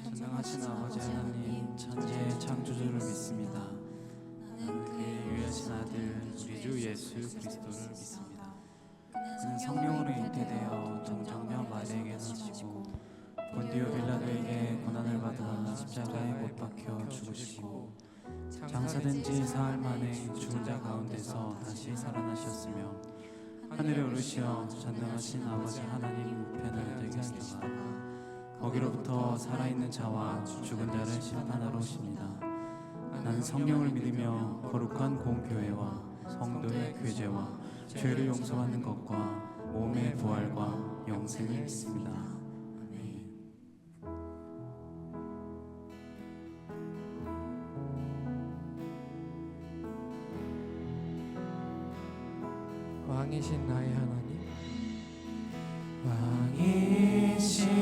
전능하신 아버지 하나님 천지의 창조주를 믿습니다. 나는 그의 유일하신 아들 우리 주 예수 그리스도를 믿습니다. 그는 성령으로 잉태되어 정정녀 마리아에게 나시고 본디오 빌라도에게 고난을 받아 십자가에 못 박혀 죽으시고 장사된 지 사흘 만에 죽은 자 가운데서 다시 살아나셨으며 하늘에 오르시어 전능하신 아버지 하나님 우편에 앉아 계시다가 거기로부터 살아있는 자와 죽은 자를 심판하러 오십니다. 나는 성령을 믿으며 거룩한 공교회와 성도의 교제와 죄를 용서받는 것과 몸의 부활과 영생을 믿습니다. 아멘. 왕이신 나의 하나님, 왕이신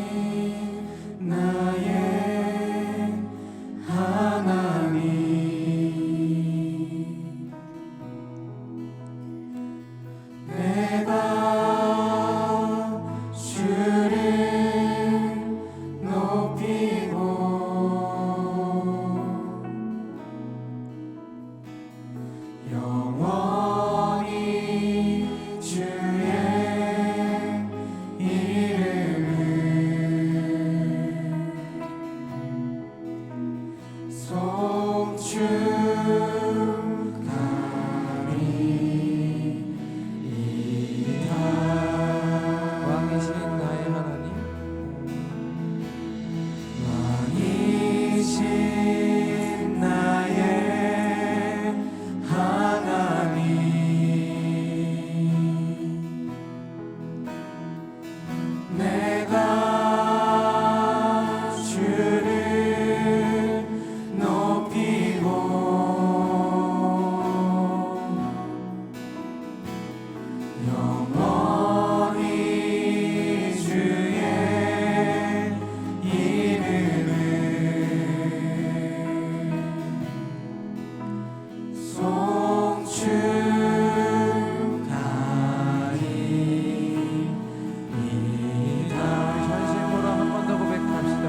나의 하나님, 내가 주를 높이고 영원히 주의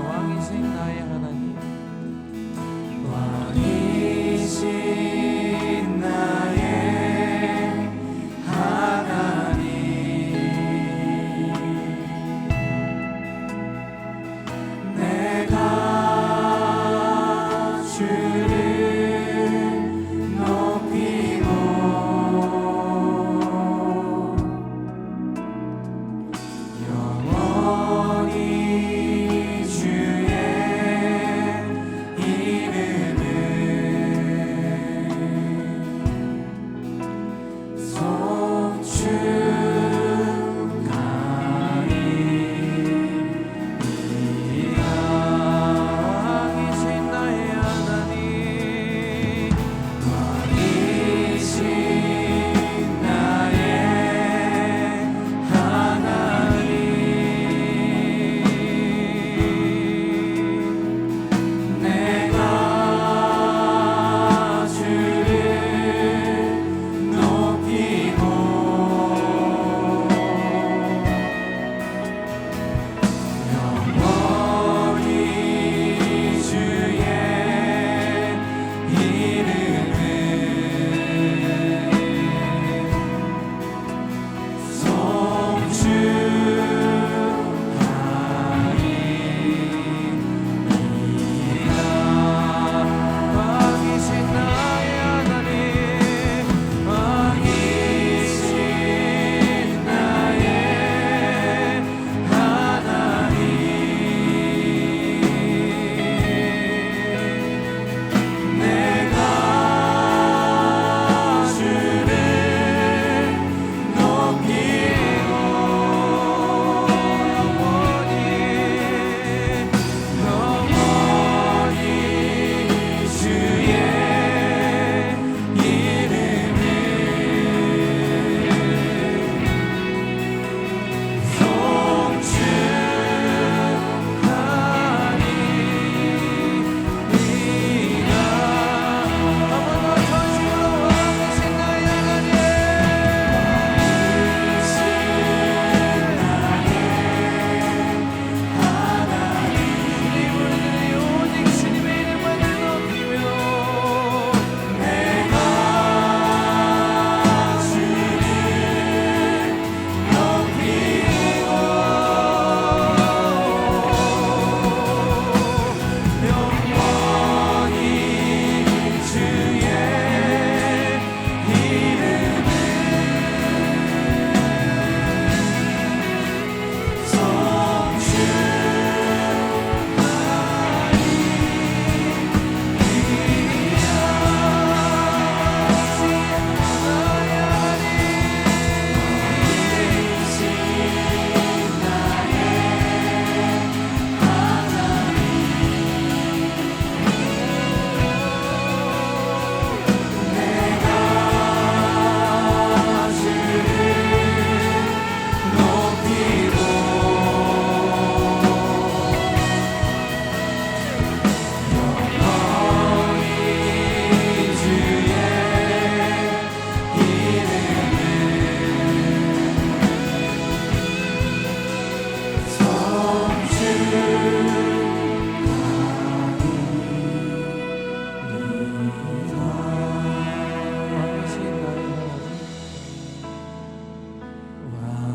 왕이신 나의 하나님,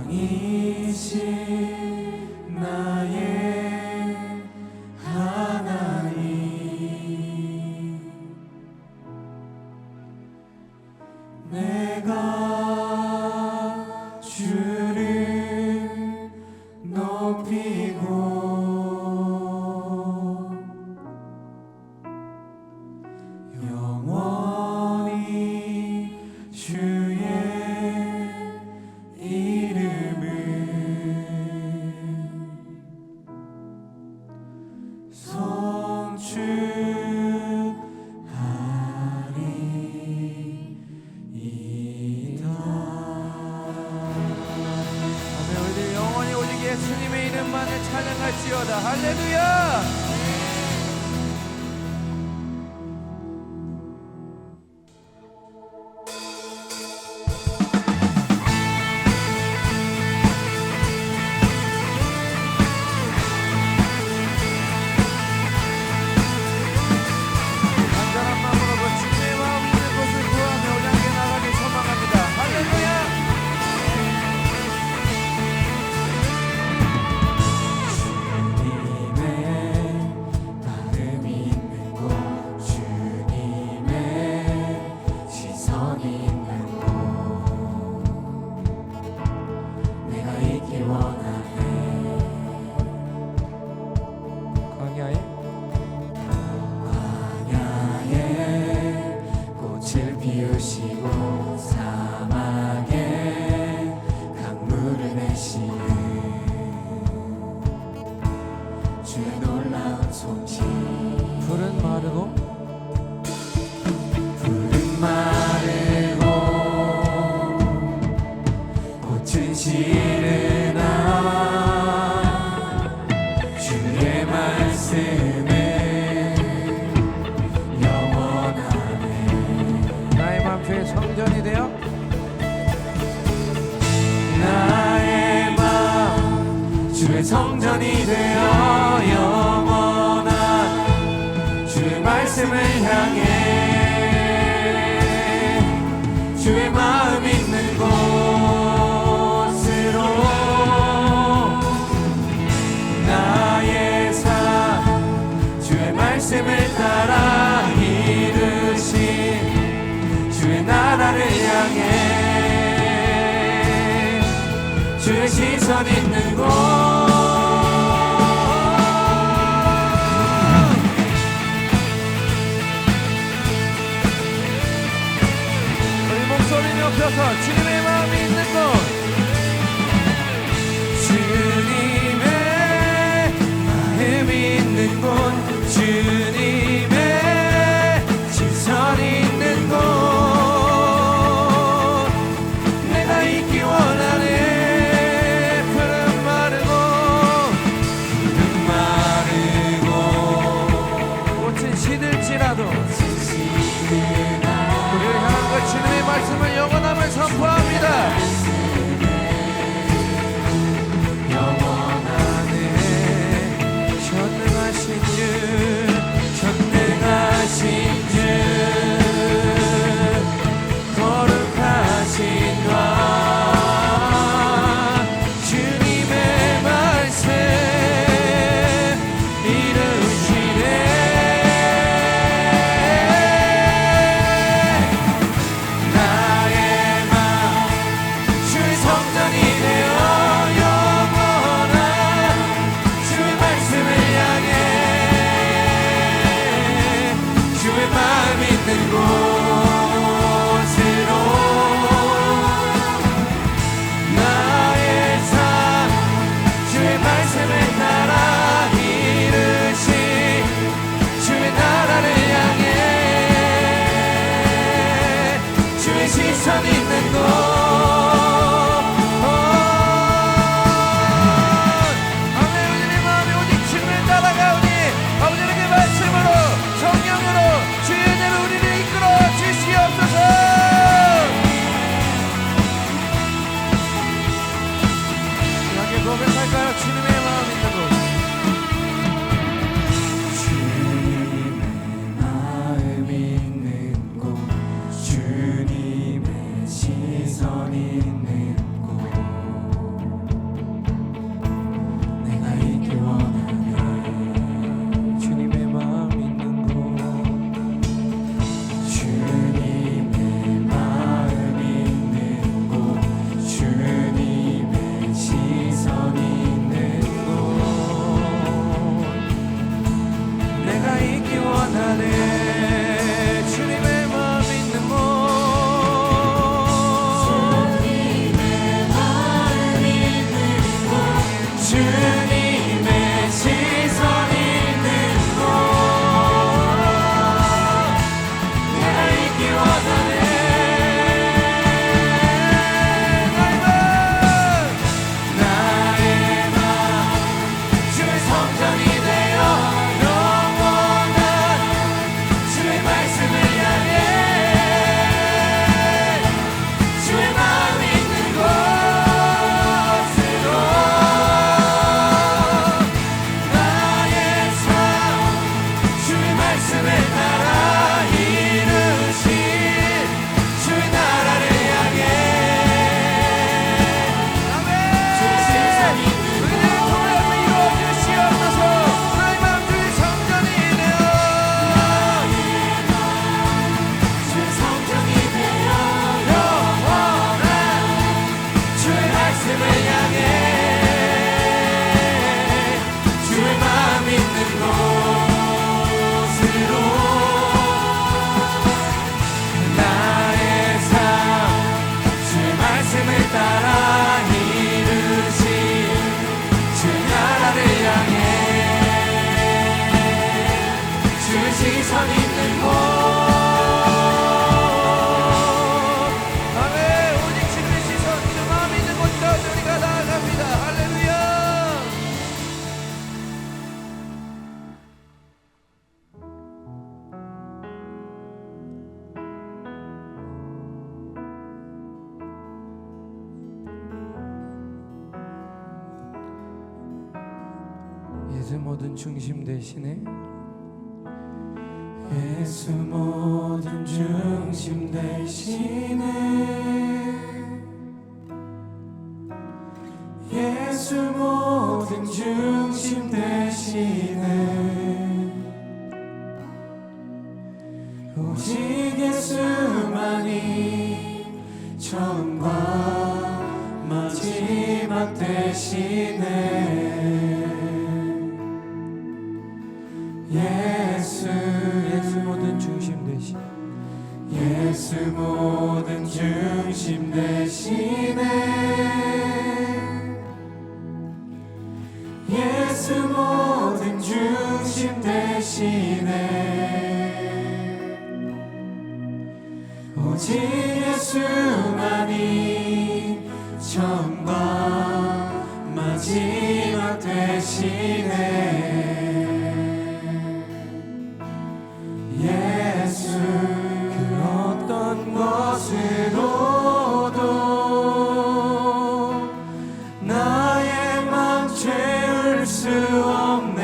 왕이신 나의 하나님, 내가 주를 높이고 영원히 주의 이름을 송축하리이다. 아멘. 우리들 영원히 오직 예수님의 이름만을 찬양할지어다. 할렐루야. 간절한 마음으로 그 주님의 마음 있는 곳을 구하며 우리 함께 나가길 소망합니다. 할렐루야. 피우시고 사막에 강물을 내시는 주의 놀라운 솜씨. 푸른 마르고 꽃은 시르나 주의 말씀은 나의 마음 주의 성전이 되어 나의 마음 주의 성전이 되어 영원한 주의 말씀을 향해 주의 마음 있는 곳으로 나의 삶 주의 말씀을 따라 이루신 주의 나라를 향해 주의 시선 있는 곳. 우리 목소리 높여서 주님의 마음이 있는 곳. 주님의 마음이 있는 곳, 주님의 시선이 있는 곳, 내가 있기 원하네. 푸른 마르고 꽃은 시들지라도 우리를 향한 그 주님의 말씀을 영원함을 선포합니다. 영원하네. 전능하신 주, 전능하신 주, 거룩하신 과 주님의 말씀 이루시네. 나의 마음 주의 성전이 되어 영원한 주의 말씀을 향해 주의 마음 있는 곳으로 나의 삶 주의 말씀을 따라 이루신 주의 나라를 향해 주의 시선 있는 곳. 아멘. 우리의 마음이 오직 주님을 따라가오니 아버지의 말씀으로 성령으로 주의 은혜로 우리를 이끌어 주시옵소서. 함께 고백할까요? 주님의 마음 있는 곳. 주님의 마음 있는 곳, 주님의 시선 있는 곳, 예수 모든 중심 대신에 예수 모든 중심 대신에 예수 모든 중심 대신에 오직 예수만이 처음과 마지막 대신에 예수 모든 중심 대신 예수 모든 중심 대신에 예수 모든 중심 대신에 오직 예수만이 처음과 마지막 대신에 예수 그 어떤 것으로도 나의 맘 채울 수 없네.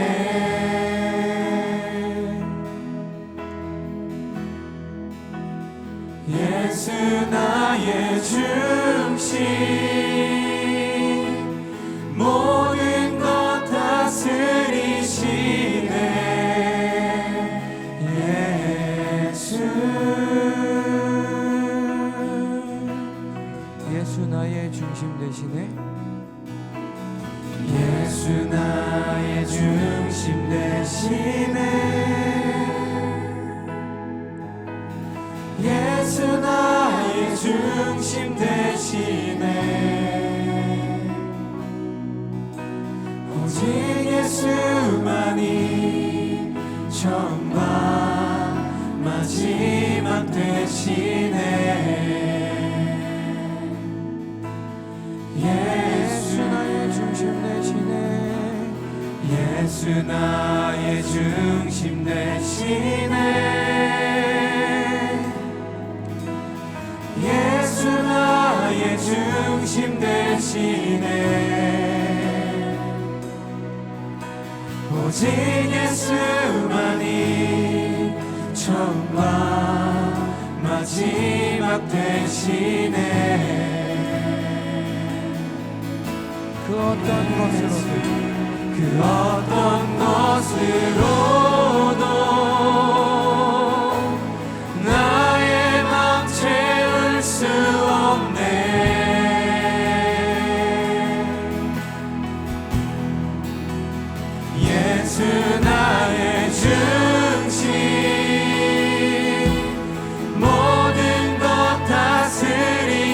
예수 나의 중심 모든 것 다스리시네. 예수 나의 중심 대신에 예수 나의 중심 대신에 예수 나의 중심 대신에 오직 예수만이 처음과 마지막 대신에 예수 나의 중심 대신에 예수 나의 중심 대신에 예수 나의 중심 대신에 오직 예수만이 처음과 마지막 대신에 그 어떤 것으로도 그 어떤 것으로도 나의 맘 채울 수 없네. 예수 나의 중심 모든 것 다스리시네.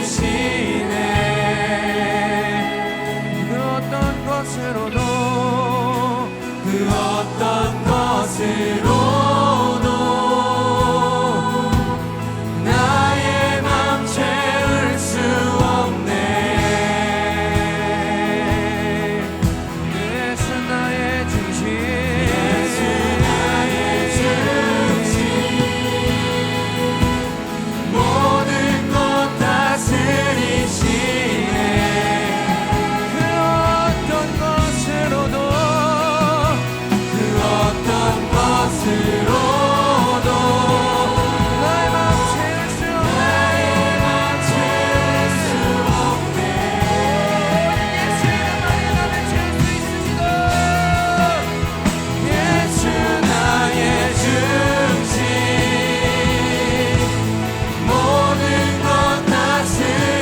그 어떤 것으로도 나의 맘 채울 수 없네. 예수 나의 중심 예수 나의 중심 모든 것 다스리시네. 그 어떤 것으로도 것으로도 나의 맘 채울 수 없네. 예수 이름만이 나를 채울 수 있으시다. 예수 나의 중심 모든 것 다스리시네.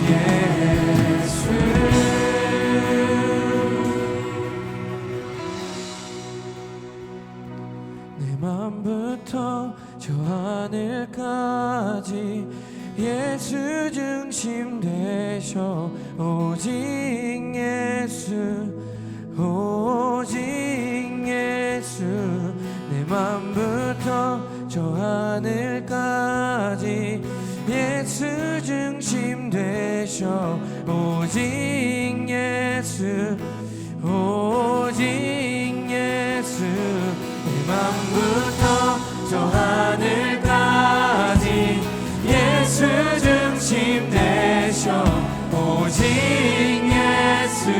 예수 내 맘부터 저 하늘까지 예수 중심 되셔. 오직 예수 오직 예수 내 맘부터 저 하늘까지 예수 중심 되셔. 오직 예수 오직 예수 내 맘부터 저 하늘까지 예수 중심 되셔. 오직 예수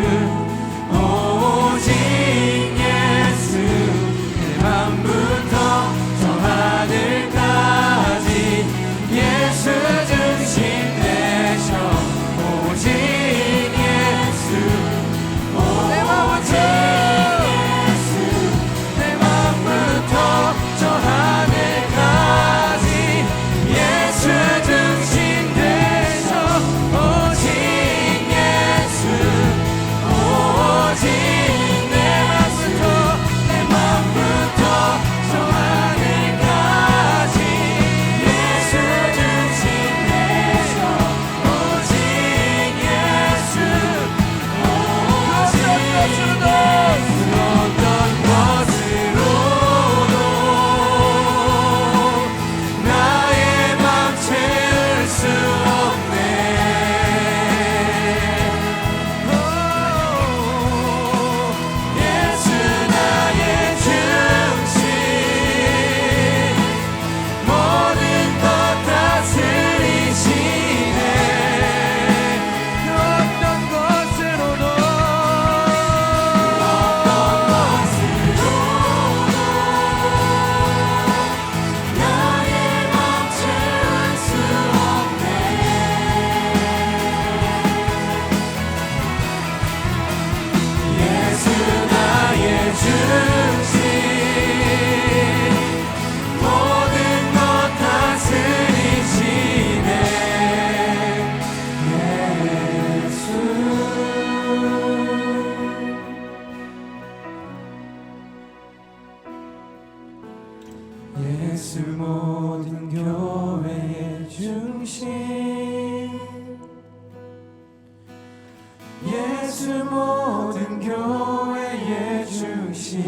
예수 모든 교회의 중심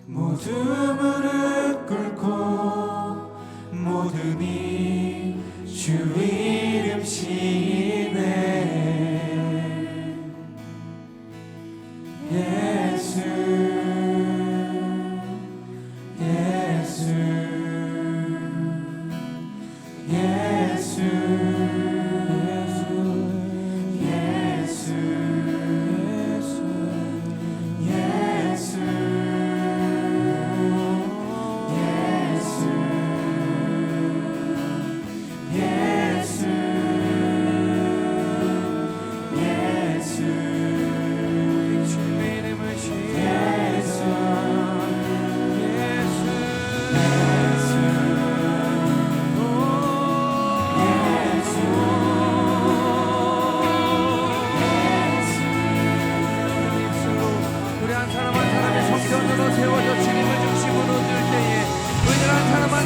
모두 무릎 꿇고 모든이 주 이름 시인해 예수 예수 예수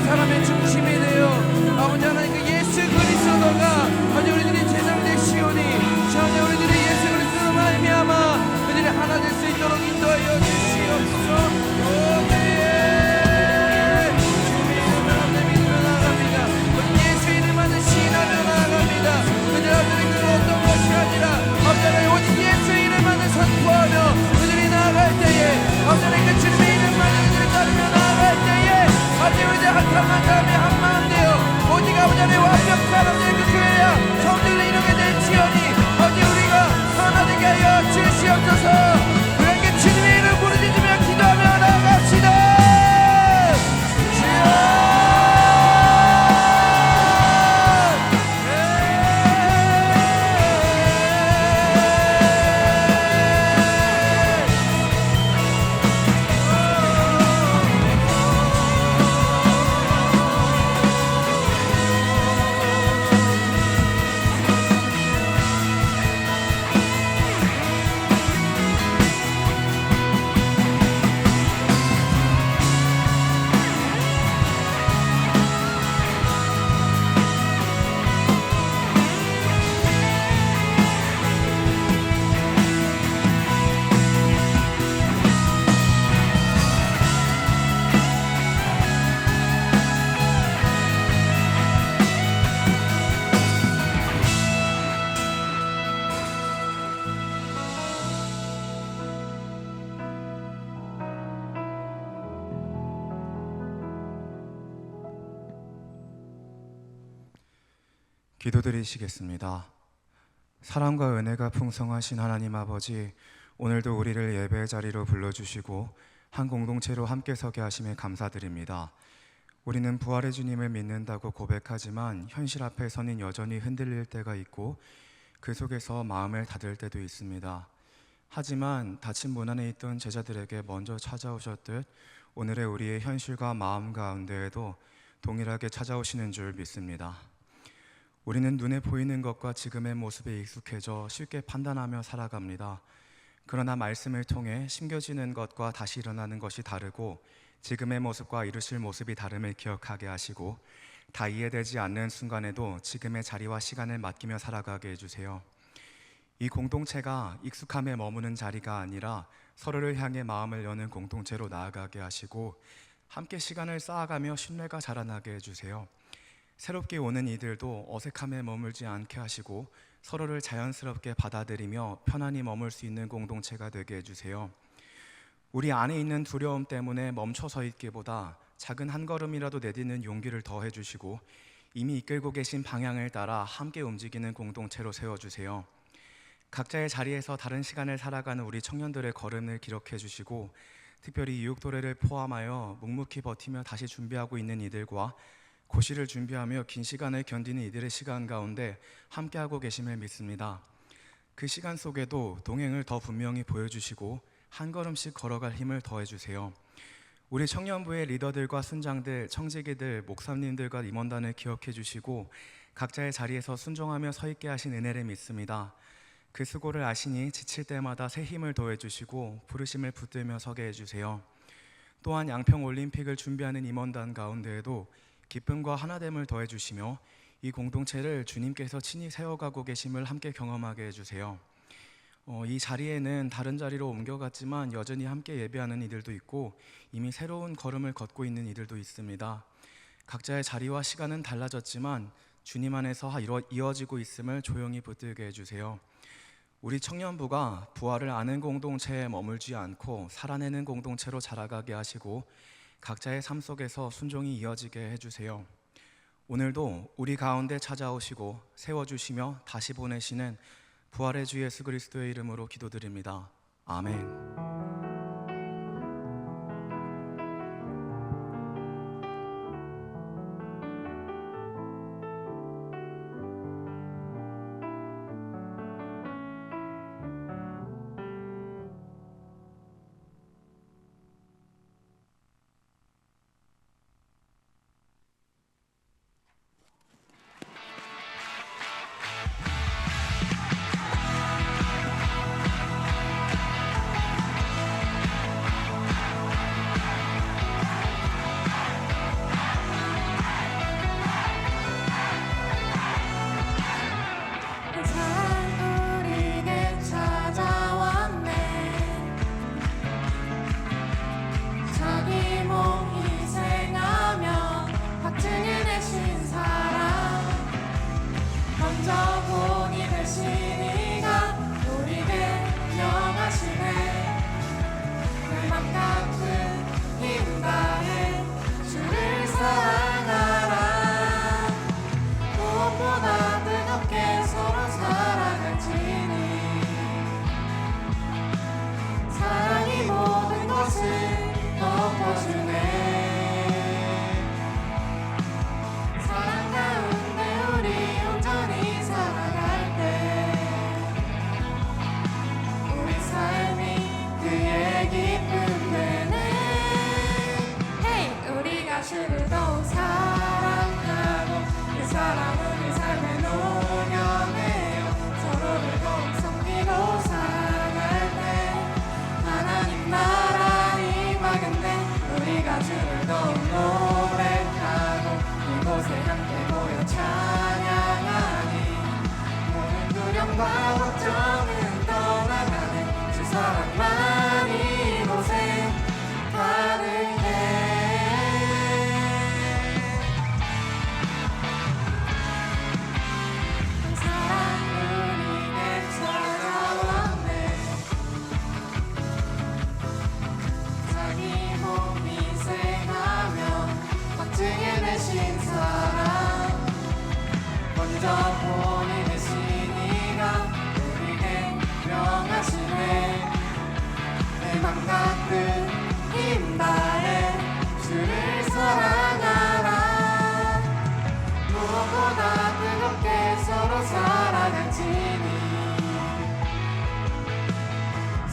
사람의 중심이 되어 아버지 하나님 그 예수 그리스도가 아버지 우리들이 제장 되시오니 전혀 우리들이 예수 그리스도로 말미암아 그들이 하나 될 수 있도록 인도하여 주시옵소서. 아멘. 주님의 이름을 믿으며 나아갑니다. 예수 이름만을 신하며 나아갑니다. 그들 아버지 그 어떤 것이 아니라 아버지 하나님 오직 예수 이름만을 선포하며 그들이 나아갈 때에 아버지 하나님 그 주님의 이름만을 그들을 따르며 나아갈 때에 아버지 우리들 한탄한 사람이 한마음 되어 오직 아버지 하나님 완벽한 아버지 그 교회야 성전을 이루게 될지어니 아버지 우리가 하나 되게 하여 주시옵소서. 그렇게 주님의 이름 부르짖으며 기도하며 나아갑시다. 주여 기도드리시겠습니다. 사랑과 은혜가 풍성하신 하나님 아버지, 오늘도 우리를 예배의 자리로 불러주시고 한 공동체로 함께 서게 하심에 감사드립니다. 우리는 부활의 주님을 믿는다고 고백하지만 현실 앞에 서는 여전히 흔들릴 때가 있고 그 속에서 마음을 닫을 때도 있습니다. 하지만 닫힌 문 안에 있던 제자들에게 먼저 찾아오셨듯 오늘의 우리의 현실과 마음 가운데에도 동일하게 찾아오시는 줄 믿습니다. 우리는 눈에 보이는 것과 지금의 모습에 익숙해져 쉽게 판단하며 살아갑니다. 그러나 말씀을 통해 심겨지는 것과 다시 일어나는 것이 다르고 지금의 모습과 이루실 모습이 다름을 기억하게 하시고 다 이해되지 않는 순간에도 지금의 자리와 시간을 맡기며 살아가게 해주세요. 이 공동체가 익숙함에 머무는 자리가 아니라 서로를 향해 마음을 여는 공동체로 나아가게 하시고 함께 시간을 쌓아가며 신뢰가 자라나게 해주세요. 새롭게 오는 이들도 어색함에 머물지 않게 하시고 서로를 자연스럽게 받아들이며 편안히 머물 수 있는 공동체가 되게 해주세요. 우리 안에 있는 두려움 때문에 멈춰서 있기보다 작은 한 걸음이라도 내딛는 용기를 더해 주시고 이미 이끌고 계신 방향을 따라 함께 움직이는 공동체로 세워주세요. 각자의 자리에서 다른 시간을 살아가는 우리 청년들의 걸음을 기록해 주시고 특별히 유혹도래를 포함하여 묵묵히 버티며 다시 준비하고 있는 이들과 고시를 준비하며 긴 시간을 견디는 이들의 시간 가운데 함께하고 계심을 믿습니다. 그 시간 속에도 동행을 더 분명히 보여주시고 한 걸음씩 걸어갈 힘을 더해주세요. 우리 청년부의 리더들과 순장들, 청지기들, 목사님들과 임원단을 기억해 주시고 각자의 자리에서 순종하며 서 있게 하신 은혜를 믿습니다. 그 수고를 아시니 지칠 때마다 새 힘을 더해주시고 부르심을 붙들며 서게 해주세요. 또한 양평 올림픽을 준비하는 임원단 가운데에도 기쁨과 하나됨을 더해 주시며 이 공동체를 주님께서 친히 세워가고 계심을 함께 경험하게 해주세요. 이 자리에는 다른 자리로 옮겨갔지만 여전히 함께 예배하는 이들도 있고 이미 새로운 걸음을 걷고 있는 이들도 있습니다. 각자의 자리와 시간은 달라졌지만 주님 안에서 이어지고 있음을 조용히 붙들게 해주세요. 우리 청년부가 부활을 아는 공동체에 머물지 않고 살아내는 공동체로 자라가게 하시고 각자의 삶 속에서 순종이 이어지게 해주세요. 오늘도 우리 가운데 찾아오시고 세워주시며 다시 보내시는 부활의 주 예수 그리스도의 이름으로 기도드립니다. 아멘.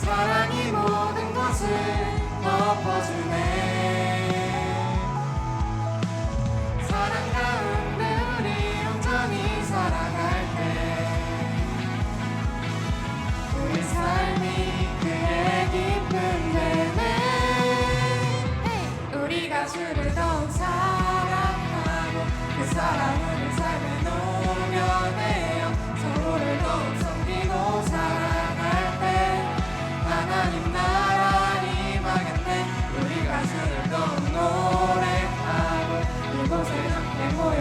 사랑이 모든 것을 덮어주네. 사랑 가운데 우리 온전히 살아갈 때 우리 삶이 그의 기쁨 되네. 우리가 주를 더욱 사랑하고 그 사랑을 삶에 녹여내어 서로를 더욱 섬기고 살아갈 때 하나님 나라 임하겠네. 우리가 주를 더욱 노래하고 이곳에 함께 모여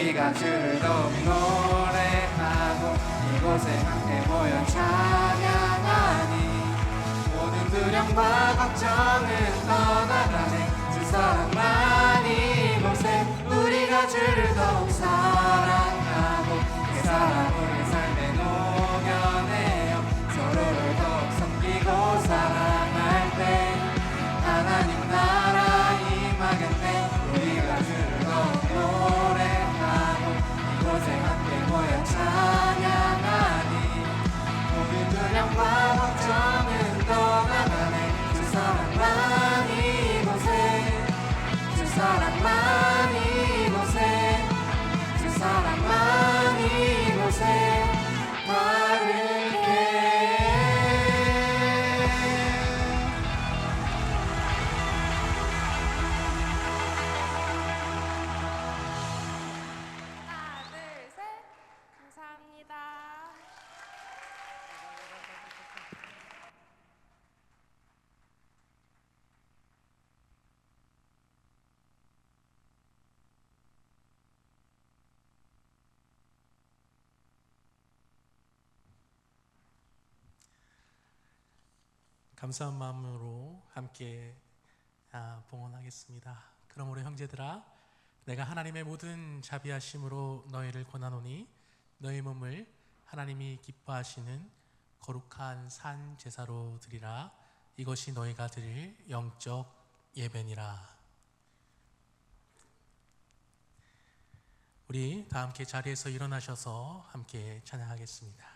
우리가 주를 더욱 노래하고 이곳에 함께 모여 찬양하니 모든 두려움과 걱정은 떠나가네 주 사랑만이 이곳에 우리가 주를 더욱 사랑하고 그 사랑을 삶에 녹여내어 서로를 더욱 섬기고 사랑할 때 하나님 나라 임하겠네 우리가 주를 더욱 노래하고 이곳에 함께 모여 찬양하니 모든 두려움과 걱정은 떠나가네 주 사랑만이 이곳에 주 사랑만이 이곳에 주 사랑만이 이곳에 바르게 하나, 둘, 셋. 감사합니다. 감사한 마음으로 함께 봉헌하겠습니다. 그러므로 형제들아 내가 하나님의 모든 자비하심으로 너희를 권하노니 너희 몸을 하나님이 기뻐하시는 거룩한 산 제사로 드리라. 이것이 너희가 드릴 영적 예배니라. 우리 다 함께 자리에서 일어나셔서 함께 찬양하겠습니다.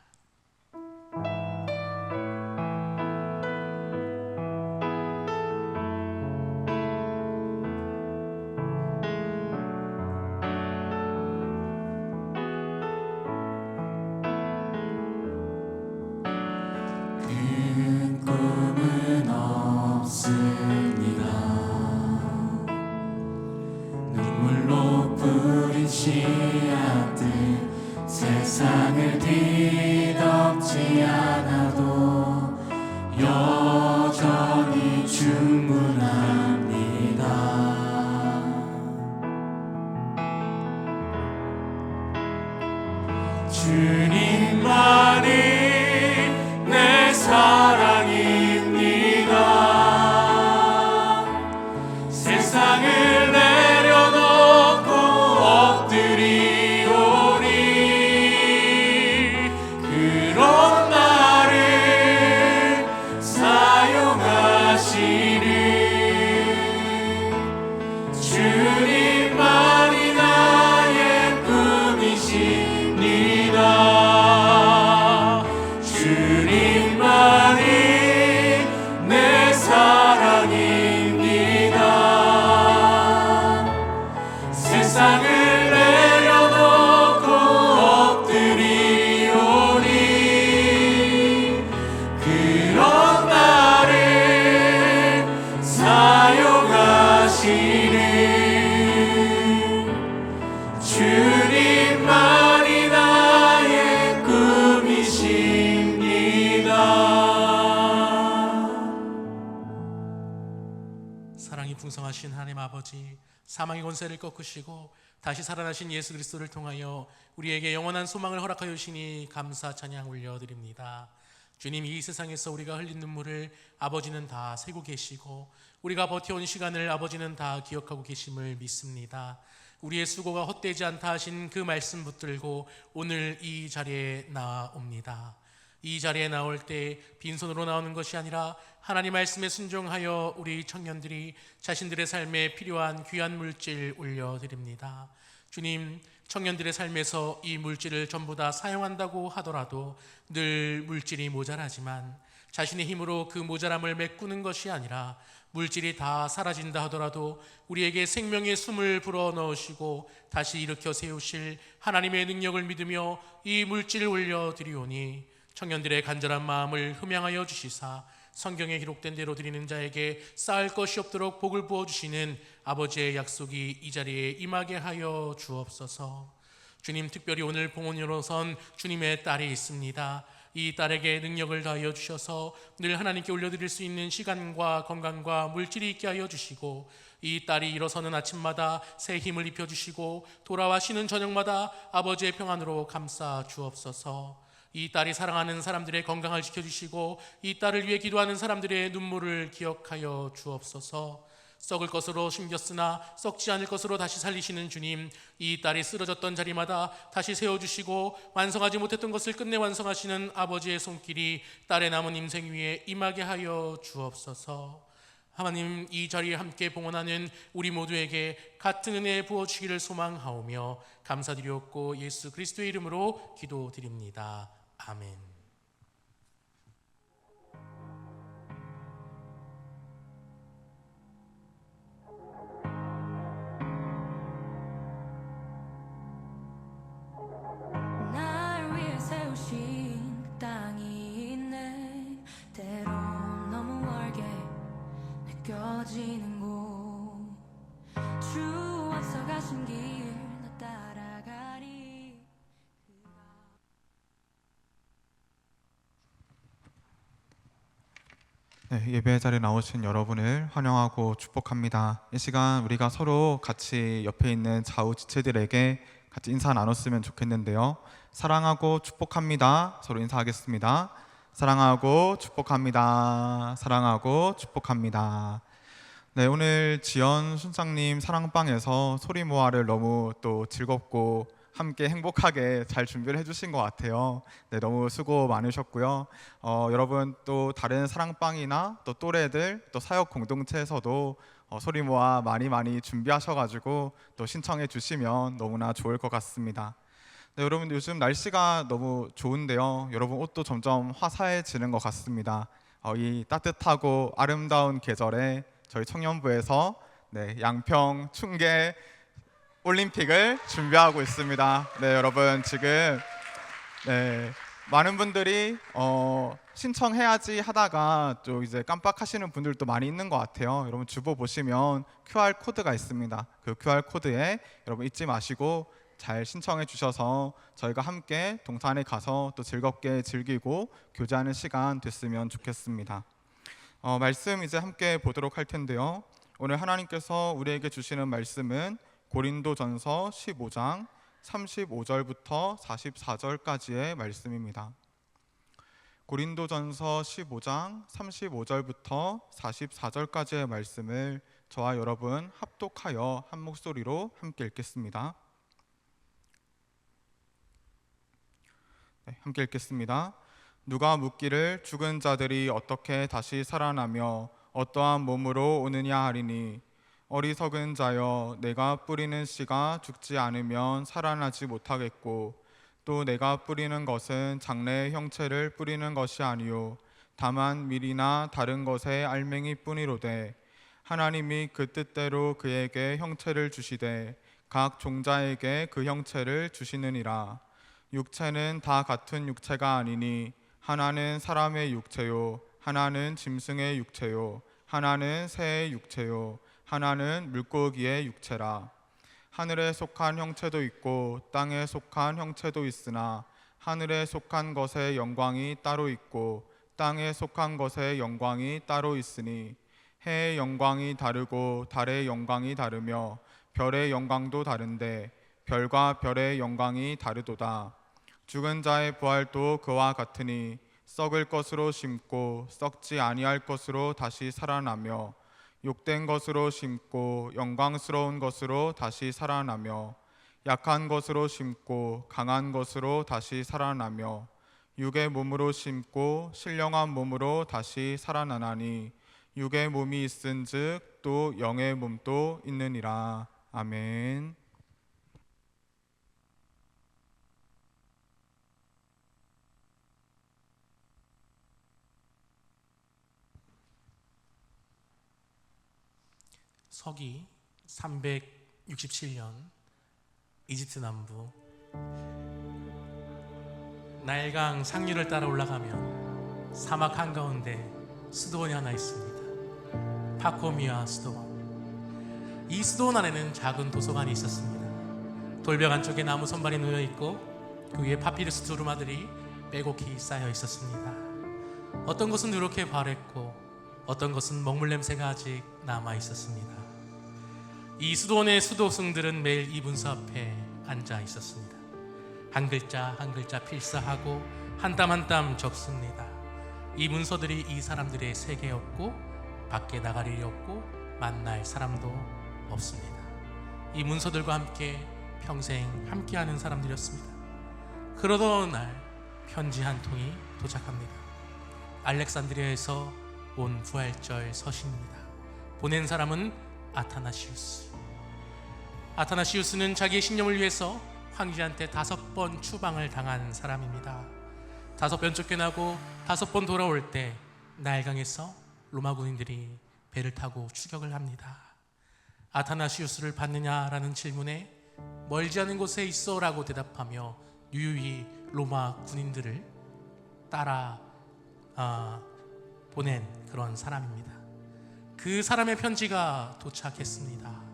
큰 꿈은 없습니다. 눈물로 뿌린 씨앗들 세상을 뒤덮지 않아도 여전히 충분합니다. 주님만이 내 사랑입니다. 세상을 내려놓고 엎드리오니 그런 나를 사용하시는 주님만이 나의 꿈이십니다. 주님만이 내 사랑입니다. 세상을 내려놓고 엎드리오니 그런 나를 사용하시는 주님만이 나의 꿈이십니다. 사랑이 풍성하신 하나님 아버지, 사망의 권세를 꺾으시고 다시 살아나신 예수 그리스도를 통하여 우리에게 영원한 소망을 허락하여 주시니 감사 찬양 올려드립니다. 주님, 이 세상에서 우리가 흘린 눈물을 아버지는 다 세고 계시고 우리가 버텨온 시간을 아버지는 다 기억하고 계심을 믿습니다. 우리의 수고가 헛되지 않다 하신 그 말씀 붙들고 오늘 이 자리에 나옵니다. 이 자리에 나올 때 빈손으로 나오는 것이 아니라 하나님 말씀에 순종하여 우리 청년들이 자신들의 삶에 필요한 귀한 물질 올려드립니다. 주님, 청년들의 삶에서 이 물질을 전부 다 사용한다고 하더라도 늘 물질이 모자라지만 자신의 힘으로 그 모자람을 메꾸는 것이 아니라 물질이 다 사라진다 하더라도 우리에게 생명의 숨을 불어넣으시고 다시 일으켜 세우실 하나님의 능력을 믿으며 이 물질을 올려드리오니 청년들의 간절한 마음을 흠양하여 주시사 성경에 기록된 대로 드리는 자에게 쌓을 것이 없도록 복을 부어주시는 아버지의 약속이 이 자리에 임하게 하여 주옵소서. 주님, 특별히 오늘 봉헌으로 선 주님의 딸이 있습니다. 이 딸에게 능력을 다하여 주셔서 늘 하나님께 올려드릴 수 있는 시간과 건강과 물질이 있게 하여 주시고 이 딸이 일어서는 아침마다 새 힘을 입혀주시고 돌아와 쉬는 저녁마다 아버지의 평안으로 감싸 주옵소서. 이 딸이 사랑하는 사람들의 건강을 지켜주시고 이 딸을 위해 기도하는 사람들의 눈물을 기억하여 주옵소서. 썩을 것으로 심겼으나 썩지 않을 것으로 다시 살리시는 주님, 이 딸이 쓰러졌던 자리마다 다시 세워주시고 완성하지 못했던 것을 끝내 완성하시는 아버지의 손길이 딸의 남은 인생 위에 임하게 하여 주옵소서. 하나님, 이 자리에 함께 봉헌하는 우리 모두에게 같은 은혜 부어주시기를 소망하오며 감사드리옵고 예수 그리스도의 이름으로 기도드립니다. 아멘. 날 위해 세우신 그 땅이 있네. 때론 너무 멀게 느껴지는 곳, 주 앞서가신 길 나 따라가리. 네, 예배 자리에 나오신 여러분을 환영하고 축복합니다. 이 시간 우리가 서로 같이 옆에 있는 좌우 지체들에게 같이 인사 나눴으면 좋겠는데요. 사랑하고 축복합니다. 서로 인사하겠습니다. 사랑하고 축복합니다. 사랑하고 축복합니다. 네, 오늘 지연 순장님 사랑방에서 소리 모아를 너무 또 즐겁고 함께 행복하게 잘 준비를 해주신 것 같아요. 네, 너무 수고 많으셨고요. 여러분 또 다른 사랑방이나 또 또래들 또 사역 공동체에서도 소리 모아 많이 준비하셔가지고 또 신청해 주시면 너무나 좋을 것 같습니다. 네, 여러분 요즘 날씨가 너무 좋은데요. 여러분 옷도 점점 화사해지는 것 같습니다. 이 따뜻하고 아름다운 계절에 저희 청년부에서 양평 충계 올림픽을 준비하고 있습니다. 네, 여러분 지금 많은 분들이 신청해야지 하다가 또 이제 깜빡하시는 분들도 많이 있는 것 같아요. 여러분 주보 보시면 QR 코드가 있습니다. 그 QR 코드에 여러분 잊지 마시고 잘 신청해 주셔서 저희가 함께 동산에 가서 또 즐겁게 즐기고 교제하는 시간 됐으면 좋겠습니다. 말씀 이제 함께 보도록 할 텐데요. 오늘 하나님께서 우리에게 주시는 말씀은 고린도전서 15장 35절부터 44절까지의 말씀입니다. 고린도전서 15장 35절부터 44절까지의 말씀을 저와 여러분 합독하여 한 목소리로 함께 읽겠습니다. 네, 함께 읽겠습니다. 누가 묻기를 죽은 자들이 어떻게 다시 살아나며 어떠한 몸으로 오느냐 하리니, 어리석은 자여, 내가 뿌리는 씨가 죽지 않으면 살아나지 못하겠고 또 내가 뿌리는 것은 장래의 형체를 뿌리는 것이 아니요 다만 밀이나 다른 것의 알맹이 뿐이로되, 하나님이 그 뜻대로 그에게 형체를 주시되 각 종자에게 그 형체를 주시느니라. 육체는 다 같은 육체가 아니니 하나는 사람의 육체요 하나는 짐승의 육체요 하나는 새의 육체요 하나는 물고기의 육체라. 하늘에 속한 형체도 있고 땅에 속한 형체도 있으나 하늘에 속한 것의 영광이 따로 있고 땅에 속한 것의 영광이 따로 있으니, 해의 영광이 다르고 달의 영광이 다르며 별의 영광도 다른데 별과 별의 영광이 다르도다. 죽은 자의 부활도 그와 같으니 썩을 것으로 심고 썩지 아니할 것으로 다시 살아나며, 욕된 것으로 심고 영광스러운 것으로 다시 살아나며, 약한 것으로 심고 강한 것으로 다시 살아나며, 육의 몸으로 심고 신령한 몸으로 다시 살아나나니, 육의 몸이 있은즉 또 영의 몸도 있느니라. 아멘. 서기 367년 이집트 남부 나일강 상류를 따라 올라가면 사막 한가운데 수도원이 하나 있습니다. 파코미아 수도원. 이 수도원 안에는 작은 도서관이 있었습니다. 돌벽 안쪽에 나무 선발이 놓여 있고 그 위에 파피루스 두루마들이 빼곡히 쌓여 있었습니다. 어떤 것은 누렇게 바랬고 어떤 것은 먹물 냄새가 아직 남아 있었습니다. 이 수도원의 수도승들은 매일 이 문서 앞에 앉아 있었습니다. 한 글자 한 글자 필사하고 한 땀 한 땀 적습니다. 이 문서들이 이 사람들의 세계였고 밖에 나갈 일이 없고 만날 사람도 없습니다. 이 문서들과 함께 평생 함께하는 사람들이었습니다. 그러던 어느 날 편지 한 통이 도착합니다. 알렉산드리아에서 온 부활절 서신입니다. 보낸 사람은 아타나시우스. 아타나시우스는 자기의 신념을 위해서 황제한테 5번 추방을 당한 사람입니다. 5번 쫓겨나고 5번 돌아올 때 나일강에서 로마 군인들이 배를 타고 추격을 합니다. 아타나시우스를 받느냐라는 질문에 멀지 않은 곳에 있어라고 대답하며 유유히 로마 군인들을 따라 보낸 그런 사람입니다. 그 사람의 편지가 도착했습니다.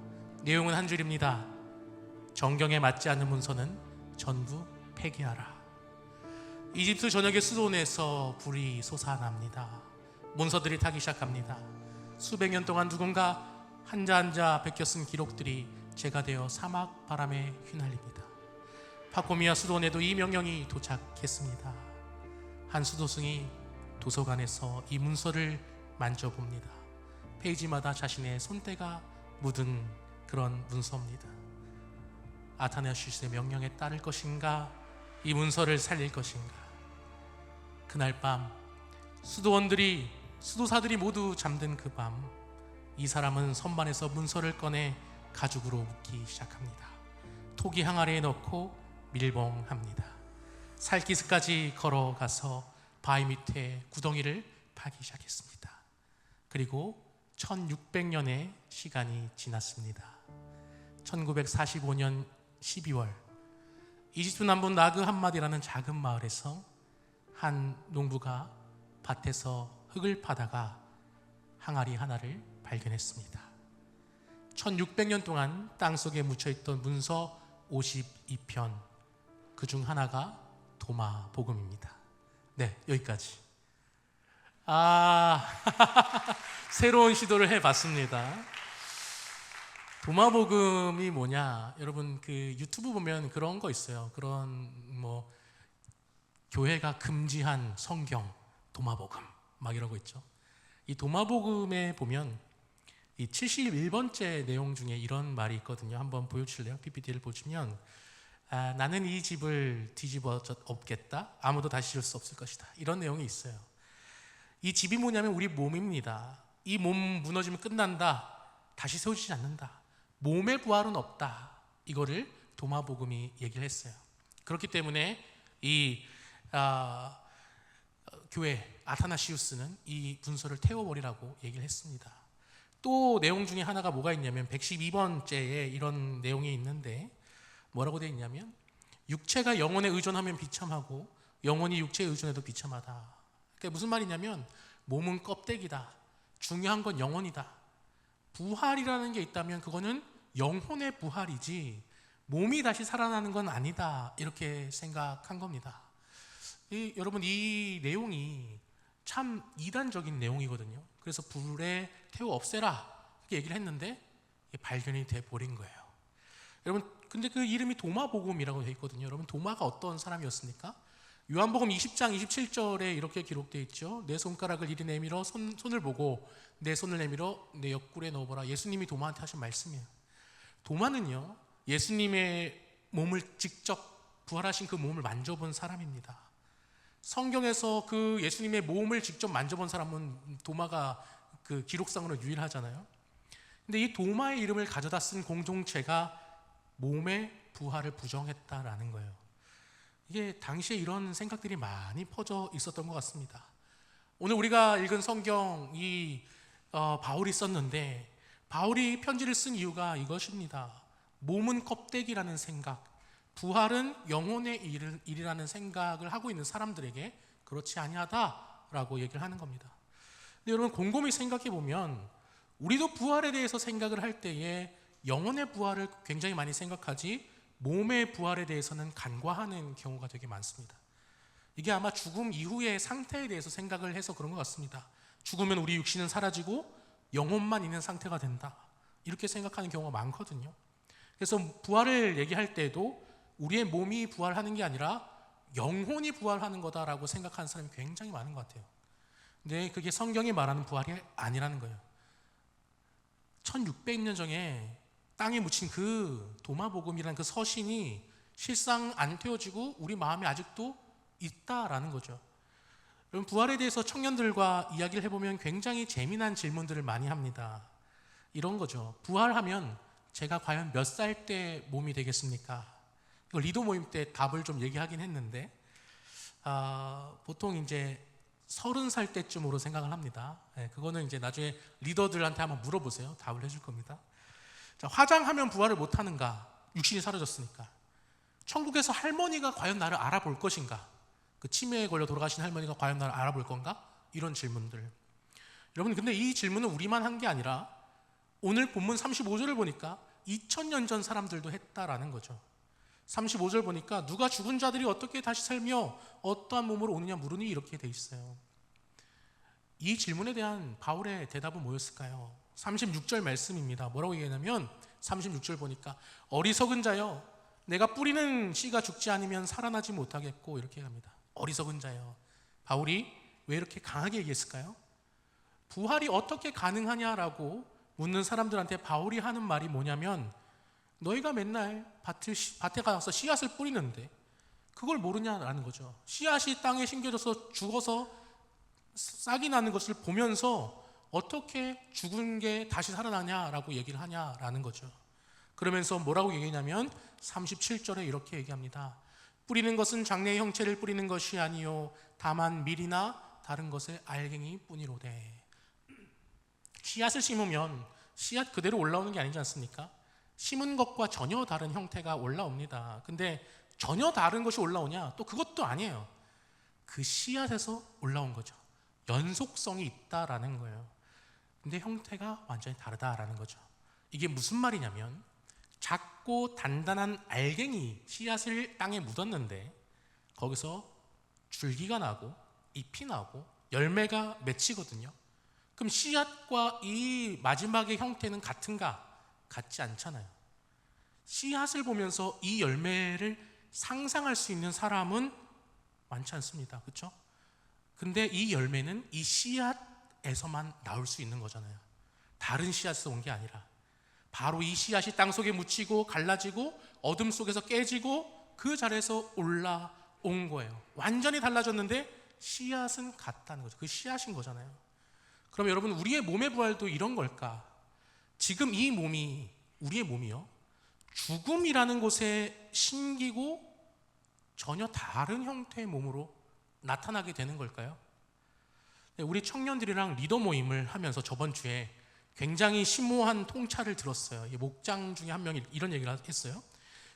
내용은 한 줄입니다. 정경에 맞지 않는 문서는 전부 폐기하라. 이집트 전역의 수도원에서 불이 솟아납니다. 문서들이 타기 시작합니다. 수백 년 동안 누군가 한자 한자 베껴 쓴 기록들이 재가 되어 사막 바람에 휘날립니다. 파코미아 수도원에도 이 명령이 도착했습니다. 한 수도승이 도서관에서 이 문서를 만져봅니다. 페이지마다 자신의 손때가 묻은 그런 문서입니다. 아타나시우스의 명령에 따를 것인가, 이 문서를 살릴 것인가. 그날 밤 수도사들이 모두 잠든 그 밤, 이 사람은 선반에서 문서를 꺼내 가죽으로 묶기 시작합니다. 토기 항아리에 넣고 밀봉합니다. 살기스까지 걸어가서 바위 밑에 구덩이를 파기 시작했습니다. 그리고 1600년의 시간이 지났습니다. 1945년 12월 이집트 남부 나그 함마디라는 작은 마을에서 한 농부가 밭에서 흙을 파다가 항아리 하나를 발견했습니다. 1600년 동안 땅속에 묻혀있던 문서 52편, 그중 하나가 도마복음입니다. 네, 여기까지. 새로운 시도를 해봤습니다. 도마복음이 뭐냐? 여러분 그 유튜브 보면 그런 거 있어요. 그런 뭐 교회가 금지한 성경 도마복음 막 이러고 있죠. 이 도마복음에 보면 이 71번째 내용 중에 이런 말이 있거든요. 한번 보여주실래요? PPT를 보시면 나는 이 집을 뒤집어 엎겠다. 아무도 다시 줄 수 없을 것이다. 이런 내용이 있어요. 이 집이 뭐냐면 우리 몸입니다. 이 몸 무너지면 끝난다. 다시 세워지지 않는다. 몸의 부활은 없다. 이거를 도마복음이 얘기를 했어요. 그렇기 때문에 이 교회 아타나시우스는 이 문서를 태워버리라고 얘기를 했습니다. 또 내용 중에 하나가 뭐가 있냐면 112번째에 이런 내용이 있는데 뭐라고 되어 있냐면 육체가 영혼에 의존하면 비참하고 영혼이 육체에 의존해도 비참하다. 그게 무슨 말이냐면 몸은 껍데기다. 중요한 건 영혼이다. 부활이라는 게 있다면 그거는 영혼의 부활이지 몸이 다시 살아나는 건 아니다. 이렇게 생각한 겁니다. 여러분 이 내용이 참 이단적인 내용이거든요. 그래서 불에 태워 없애라 이렇게 얘기를 했는데 발견이 돼 버린 거예요. 여러분 근데 그 이름이 도마복음이라고 되어 있거든요. 여러분 도마가 어떤 사람이었습니까? 요한복음 20장 27절에 이렇게 기록되어 있죠. 내 손가락을 이리 내밀어 손을 보고 내 손을 내밀어 내 옆구리에 넣어보라. 예수님이 도마한테 하신 말씀이에요. 도마는요 예수님의 몸을 직접 부활하신 그 몸을 만져본 사람입니다. 성경에서 그 예수님의 몸을 직접 만져본 사람은 도마가 그 기록상으로 유일하잖아요. 근데 이 도마의 이름을 가져다 쓴 공동체가 몸의 부활을 부정했다라는 거예요. 이게 당시에 이런 생각들이 많이 퍼져 있었던 것 같습니다. 오늘 우리가 읽은 성경이 바울이 썼는데 바울이 편지를 쓴 이유가 이것입니다. 몸은 껍데기라는 생각, 부활은 영혼의 일이라는 생각을 하고 있는 사람들에게 그렇지 아니하다라고 얘기를 하는 겁니다. 근데 여러분 곰곰이 생각해 보면 우리도 부활에 대해서 생각을 할 때에 영혼의 부활을 굉장히 많이 생각하지 몸의 부활에 대해서는 간과하는 경우가 되게 많습니다. 이게 아마 죽음 이후의 상태에 대해서 생각을 해서 그런 것 같습니다. 죽으면 우리 육신은 사라지고 영혼만 있는 상태가 된다. 이렇게 생각하는 경우가 많거든요. 그래서 부활을 얘기할 때도 우리의 몸이 부활하는 게 아니라 영혼이 부활하는 거다라고 생각하는 사람이 굉장히 많은 것 같아요. 근데 그게 성경이 말하는 부활이 아니라는 거예요. 1600년 전에 땅에 묻힌 그 도마복음이라는 그 서신이 실상 안 태워지고 우리 마음에 아직도 있다라는 거죠. 여러분, 부활에 대해서 청년들과 이야기를 해보면 굉장히 재미난 질문들을 많이 합니다. 이런 거죠. 부활하면 제가 과연 몇 살 때 몸이 되겠습니까? 이거 리더 모임 때 답을 좀 얘기하긴 했는데 보통 이제 30살 때쯤으로 생각을 합니다. 그거는 이제 나중에 리더들한테 한번 물어보세요. 답을 해줄 겁니다. 자, 화장하면 부활을 못하는가? 육신이 사라졌으니까. 천국에서 할머니가 과연 나를 알아볼 것인가? 그 치매에 걸려 돌아가신 할머니가 과연 나를 알아볼 건가? 이런 질문들. 여러분, 근데 이 질문은 우리만 한 게 아니라 오늘 본문 35절을 보니까 2000년 전 사람들도 했다라는 거죠. 35절 보니까 누가 죽은 자들이 어떻게 다시 살며 어떠한 몸으로 오느냐 물으니 이렇게 돼 있어요. 이 질문에 대한 바울의 대답은 뭐였을까요? 36절 말씀입니다. 뭐라고 얘기하냐면 36절 보니까 어리석은 자여 내가 뿌리는 씨가 죽지 않으면 살아나지 못하겠고 이렇게 합니다. 어리석은 자여. 바울이 왜 이렇게 강하게 얘기했을까요? 부활이 어떻게 가능하냐라고 묻는 사람들한테 바울이 하는 말이 뭐냐면 너희가 맨날 밭에 가서 씨앗을 뿌리는데 그걸 모르냐라는 거죠. 씨앗이 땅에 심겨져서 죽어서 싹이 나는 것을 보면서 어떻게 죽은 게 다시 살아나냐라고 얘기를 하냐라는 거죠. 그러면서 뭐라고 얘기하냐면 37절에 이렇게 얘기합니다. 뿌리는 것은 장래의 형체를 뿌리는 것이 아니요 다만 밀이나 다른 것의 알갱이 뿐이로되. 씨앗을 심으면 씨앗 그대로 올라오는 게 아니지 않습니까? 심은 것과 전혀 다른 형태가 올라옵니다. 근데 전혀 다른 것이 올라오냐? 또 그것도 아니에요. 그 씨앗에서 올라온 거죠. 연속성이 있다라는 거예요. 근데 형태가 완전히 다르다라는 거죠. 이게 무슨 말이냐면 작고 단단한 알갱이 씨앗을 땅에 묻었는데 거기서 줄기가 나고 잎이 나고 열매가 맺히거든요. 그럼 씨앗과 이 마지막의 형태는 같은가? 같지 않잖아요. 씨앗을 보면서 이 열매를 상상할 수 있는 사람은 많지 않습니다. 그렇죠? 근데 이 열매는 이 씨앗에서만 나올 수 있는 거잖아요. 다른 씨앗에서 온 게 아니라 바로 이 씨앗이 땅속에 묻히고 갈라지고 어둠 속에서 깨지고 그 자리에서 올라온 거예요. 완전히 달라졌는데 씨앗은 같다는 거죠. 그 씨앗인 거잖아요. 그럼 여러분, 우리의 몸의 부활도 이런 걸까? 지금 이 몸이, 우리의 몸이요, 죽음이라는 곳에 심기고 전혀 다른 형태의 몸으로 나타나게 되는 걸까요? 우리 청년들이랑 리더 모임을 하면서 저번 주에 굉장히 심오한 통찰을 들었어요. 목장 중에 한 명이 이런 얘기를 했어요.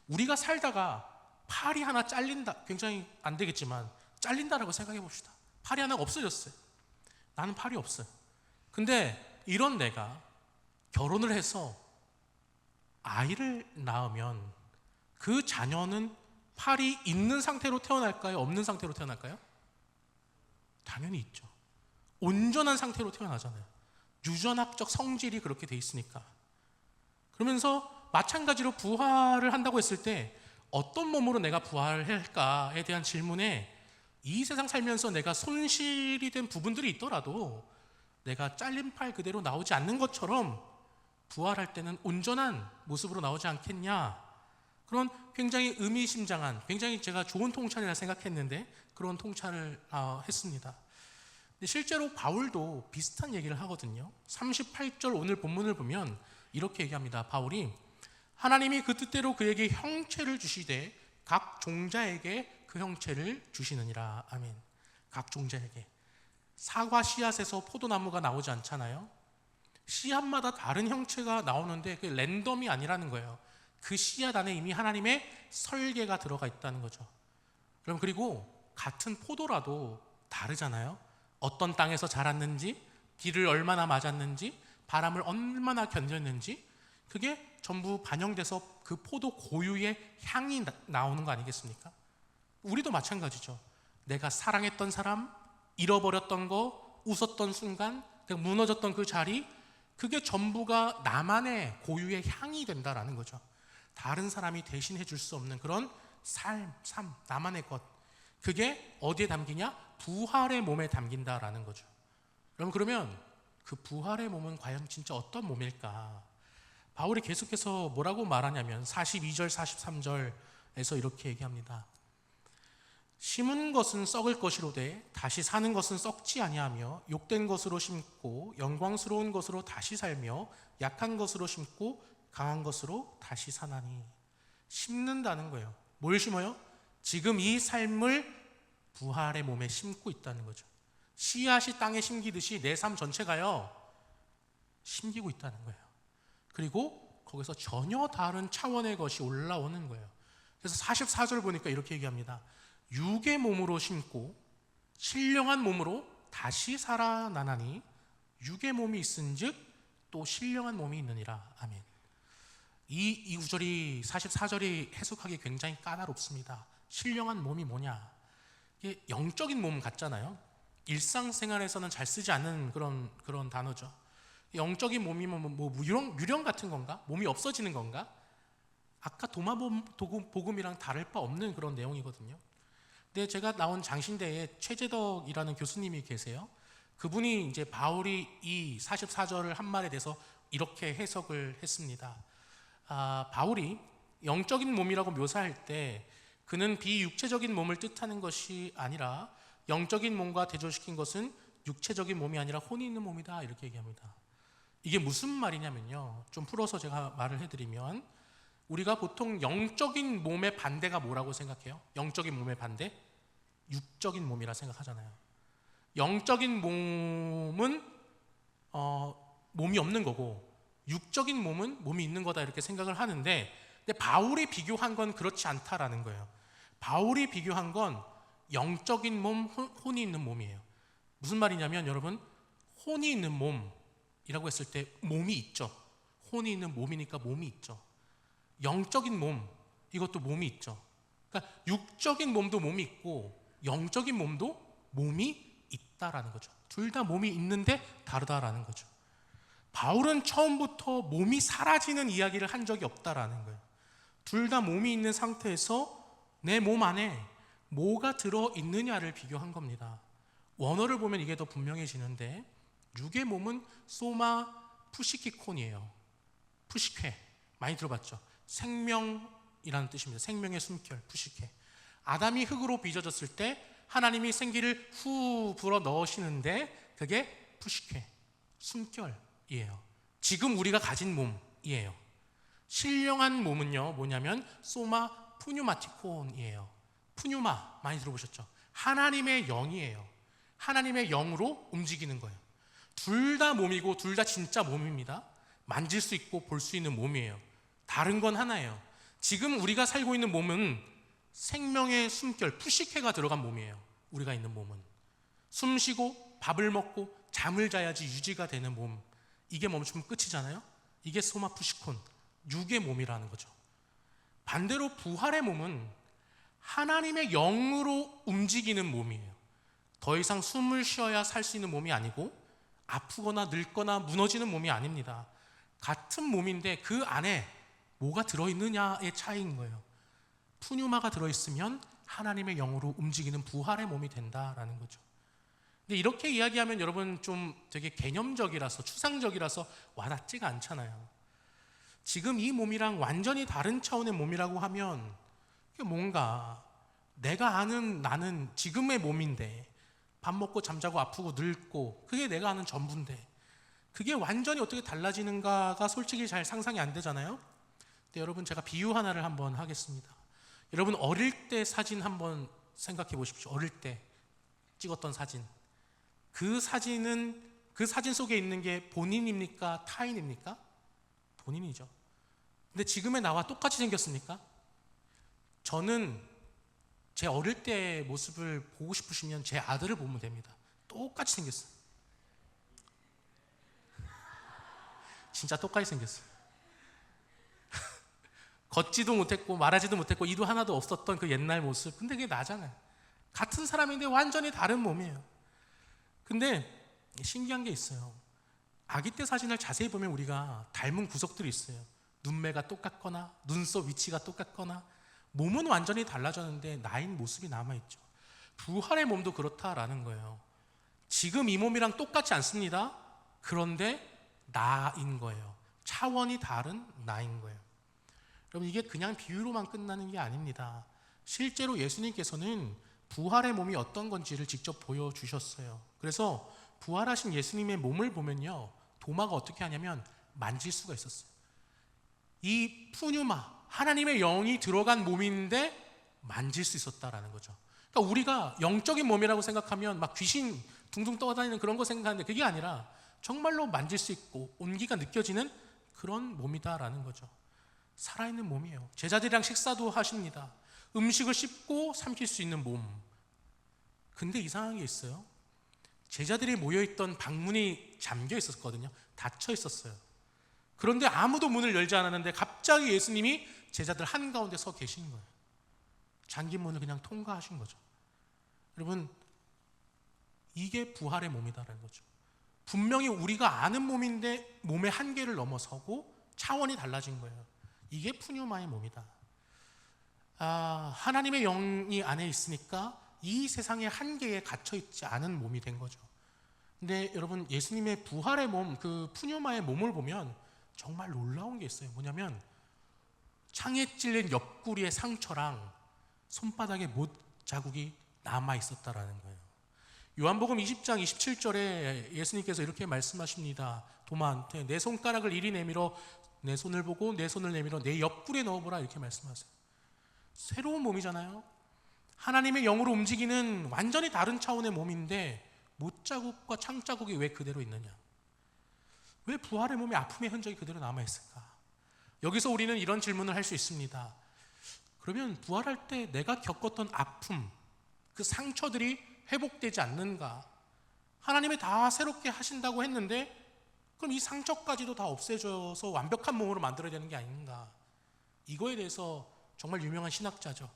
우리가 살다가 팔이 하나 잘린다, 굉장히 안 되겠지만 잘린다라고 생각해 봅시다. 팔이 하나가 없어졌어요. 나는 팔이 없어요. 근데 이런 내가 결혼을 해서 아이를 낳으면 그 자녀는 팔이 있는 상태로 태어날까요? 없는 상태로 태어날까요? 당연히 있죠. 온전한 상태로 태어나잖아요. 유전학적 성질이 그렇게 돼 있으니까. 그러면서 마찬가지로 부활을 한다고 했을 때 어떤 몸으로 내가 부활할까에 대한 질문에 이 세상 살면서 내가 손실이 된 부분들이 있더라도 내가 잘린 팔 그대로 나오지 않는 것처럼 부활할 때는 온전한 모습으로 나오지 않겠냐. 그런 굉장히 의미심장한, 굉장히 제가 좋은 통찰이라 생각했는데 그런 통찰을 했습니다. 근데 실제로 바울도 비슷한 얘기를 하거든요. 38절 오늘 본문을 보면 이렇게 얘기합니다. 바울이 하나님이 그 뜻대로 그에게 형체를 주시되 각 종자에게 그 형체를 주시느니라. 아멘. 각 종자에게. 사과 씨앗에서 포도나무가 나오지 않잖아요. 씨앗마다 다른 형체가 나오는데 그게 랜덤이 아니라는 거예요. 그 씨앗 안에 이미 하나님의 설계가 들어가 있다는 거죠. 그럼 그리고 같은 포도라도 다르잖아요. 어떤 땅에서 자랐는지, 비를 얼마나 맞았는지, 바람을 얼마나 견뎠는지, 그게 전부 반영돼서 그 포도 고유의 향이 나오는 거 아니겠습니까? 우리도 마찬가지죠. 내가 사랑했던 사람, 잃어버렸던 거, 웃었던 순간, 무너졌던 그 자리, 그게 전부가 나만의 고유의 향이 된다라는 거죠. 다른 사람이 대신해 줄 수 없는 그런 삶, 나만의 것. 그게 어디에 담기냐? 부활의 몸에 담긴다라는 거죠. 여러분, 그러면 그 부활의 몸은 과연 진짜 어떤 몸일까? 바울이 계속해서 뭐라고 말하냐면 42절, 43절에서 이렇게 얘기합니다. 심은 것은 썩을 것이로되 다시 사는 것은 썩지 아니하며, 욕된 것으로 심고 영광스러운 것으로 다시 살며, 약한 것으로 심고 강한 것으로 다시 사나니. 심는다는 거예요. 뭘 심어요? 지금 이 삶을 부활의 몸에 심고 있다는 거죠. 씨앗이 땅에 심기듯이 내 삶 전체가요 심기고 있다는 거예요. 그리고 거기서 전혀 다른 차원의 것이 올라오는 거예요. 그래서 44절 보니까 이렇게 얘기합니다. 육의 몸으로 심고 신령한 몸으로 다시 살아나나니, 육의 몸이 있은즉 또 신령한 몸이 있느니라. 아멘. 이 구절이 44절이 해석하기 굉장히 까다롭습니다. 신령한 몸이 뭐냐? 이게 영적인 몸 같잖아요. 일상생활에서는 잘 쓰지 않는 그런 단어죠. 영적인 몸이면 뭐 유령 같은 건가? 몸이 없어지는 건가? 아까 도마복음이랑 다를 바 없는 그런 내용이거든요. 근데 제가 나온 장신대에 최재덕이라는 교수님이 계세요. 그분이 이제 바울이 이 44절을 한 말에 대해서 이렇게 해석을 했습니다. 바울이 영적인 몸이라고 묘사할 때 그는 비육체적인 몸을 뜻하는 것이 아니라, 영적인 몸과 대조시킨 것은 육체적인 몸이 아니라 혼이 있는 몸이다, 이렇게 얘기합니다. 이게 무슨 말이냐면요, 좀 풀어서 제가 말을 해드리면, 우리가 보통 영적인 몸의 반대가 뭐라고 생각해요? 영적인 몸의 반대? 육적인 몸이라 생각하잖아요. 영적인 몸은 몸이 없는 거고, 육적인 몸은 몸이 있는 거다, 이렇게 생각을 하는데, 근데 바울이 비교한 건 그렇지 않다라는 거예요. 바울이 비교한 건 영적인 몸, 혼이 있는 몸이에요. 무슨 말이냐면, 여러분, 혼이 있는 몸이라고 했을 때 몸이 있죠. 혼이 있는 몸이니까 몸이 있죠. 영적인 몸, 이것도 몸이 있죠. 그러니까 육적인 몸도 몸이 있고 영적인 몸도 몸이 있다라는 거죠. 둘 다 몸이 있는데 다르다라는 거죠. 바울은 처음부터 몸이 사라지는 이야기를 한 적이 없다라는 거예요. 둘 다 몸이 있는 상태에서 내 몸 안에 뭐가 들어있느냐를 비교한 겁니다. 원어를 보면 이게 더 분명해지는데, 육의 몸은 소마 푸시키콘이에요. 푸시케, 많이 들어봤죠? 생명이라는 뜻입니다. 생명의 숨결, 푸시케. 아담이 흙으로 빚어졌을 때 하나님이 생기를 후 불어 넣으시는데 그게 푸시케, 숨결이에요. 지금 우리가 가진 몸이에요. 신령한 몸은요 뭐냐면 소마 푸뉴마티콘이에요. 푸뉴마 많이 들어보셨죠? 하나님의 영이에요. 하나님의 영으로 움직이는 거예요. 둘 다 몸이고 둘 다 진짜 몸입니다. 만질 수 있고 볼 수 있는 몸이에요. 다른 건 하나예요. 지금 우리가 살고 있는 몸은 생명의 숨결, 푸시케가 들어간 몸이에요. 우리가 있는 몸은 숨 쉬고 밥을 먹고 잠을 자야지 유지가 되는 몸, 이게 멈추면 끝이잖아요. 이게 소마 푸시콘, 육의 몸이라는 거죠. 반대로 부활의 몸은 하나님의 영으로 움직이는 몸이에요. 더 이상 숨을 쉬어야 살 수 있는 몸이 아니고 아프거나 늙거나 무너지는 몸이 아닙니다. 같은 몸인데 그 안에 뭐가 들어있느냐의 차이인 거예요. 푸뉴마가 들어있으면 하나님의 영으로 움직이는 부활의 몸이 된다라는 거죠. 근데 이렇게 이야기하면 여러분 좀 되게 개념적이라서 추상적이라서 와닿지가 않잖아요. 지금 이 몸이랑 완전히 다른 차원의 몸이라고 하면 뭔가 내가 아는 나는 지금의 몸인데, 밥 먹고 잠자고 아프고 늙고 그게 내가 아는 전부인데 그게 완전히 어떻게 달라지는가가 솔직히 잘 상상이 안 되잖아요. 근데 여러분 제가 비유 하나를 한번 하겠습니다. 여러분 어릴 때 사진 한번 생각해 보십시오. 어릴 때 찍었던 사진. 그 사진 속에 있는 게 본인입니까? 타인입니까? 본인이죠. 근데 지금의 나와 똑같이 생겼습니까? 저는 제 어릴 때의 모습을 보고 싶으시면 제 아들을 보면 됩니다. 똑같이 생겼어요. 진짜 똑같이 생겼어요. 걷지도 못했고 말하지도 못했고 이도 하나도 없었던 그 옛날 모습. 근데 그게 나잖아요. 같은 사람인데 완전히 다른 몸이에요. 근데 신기한 게 있어요. 아기 때 사진을 자세히 보면 우리가 닮은 구석들이 있어요. 눈매가 똑같거나 눈썹 위치가 똑같거나 몸은 완전히 달라졌는데 나인 모습이 남아있죠. 부활의 몸도 그렇다라는 거예요. 지금 이 몸이랑 똑같지 않습니다. 그런데 나인 거예요. 차원이 다른 나인 거예요. 여러분, 이게 그냥 비유로만 끝나는 게 아닙니다. 실제로 예수님께서는 부활의 몸이 어떤 건지를 직접 보여주셨어요. 그래서 부활하신 예수님의 몸을 보면요, 도마가 어떻게 하냐면 만질 수가 있었어요. 이 푸뉴마, 하나님의 영이 들어간 몸인데 만질 수 있었다라는 거죠. 그러니까 우리가 영적인 몸이라고 생각하면 막 귀신 둥둥 떠다니는 그런 거 생각하는데 그게 아니라 정말로 만질 수 있고 온기가 느껴지는 그런 몸이다라는 거죠. 살아있는 몸이에요. 제자들이랑 식사도 하십니다. 음식을 씹고 삼킬 수 있는 몸. 근데 이상한 게 있어요. 제자들이 모여있던 방문이 잠겨 있었거든요. 닫혀 있었어요. 그런데 아무도 문을 열지 않았는데 갑자기 예수님이 제자들 한가운데 서 계신 거예요. 잠긴 문을 그냥 통과하신 거죠. 여러분, 이게 부활의 몸이다라는 거죠. 분명히 우리가 아는 몸인데 몸의 한계를 넘어서고 차원이 달라진 거예요. 이게 푸뉴마의 몸이다. 하나님의 영이 안에 있으니까 이 세상의 한계에 갇혀있지 않은 몸이 된 거죠. 근데 여러분, 예수님의 부활의 몸, 그 푸뉴마의 몸을 보면 정말 놀라운 게 있어요. 뭐냐면 창에 찔린 옆구리의 상처랑 손바닥에 못 자국이 남아있었다라는 거예요. 요한복음 20장 27절에 예수님께서 이렇게 말씀하십니다. 도마한테 내 손가락을 이리 내밀어 내 손을 보고 내 손을 내밀어 내 옆구리에 넣어보라, 이렇게 말씀하세요. 새로운 몸이잖아요. 하나님의 영으로 움직이는 완전히 다른 차원의 몸인데 못자국과 창자국이 왜 그대로 있느냐? 왜 부활의 몸의 아픔의 흔적이 그대로 남아있을까? 여기서 우리는 이런 질문을 할 수 있습니다. 그러면 부활할 때 내가 겪었던 아픔, 그 상처들이 회복되지 않는가? 하나님이 다 새롭게 하신다고 했는데 그럼 이 상처까지도 다 없애줘서 완벽한 몸으로 만들어야 되는 게 아닌가? 이거에 대해서 정말 유명한 신학자죠.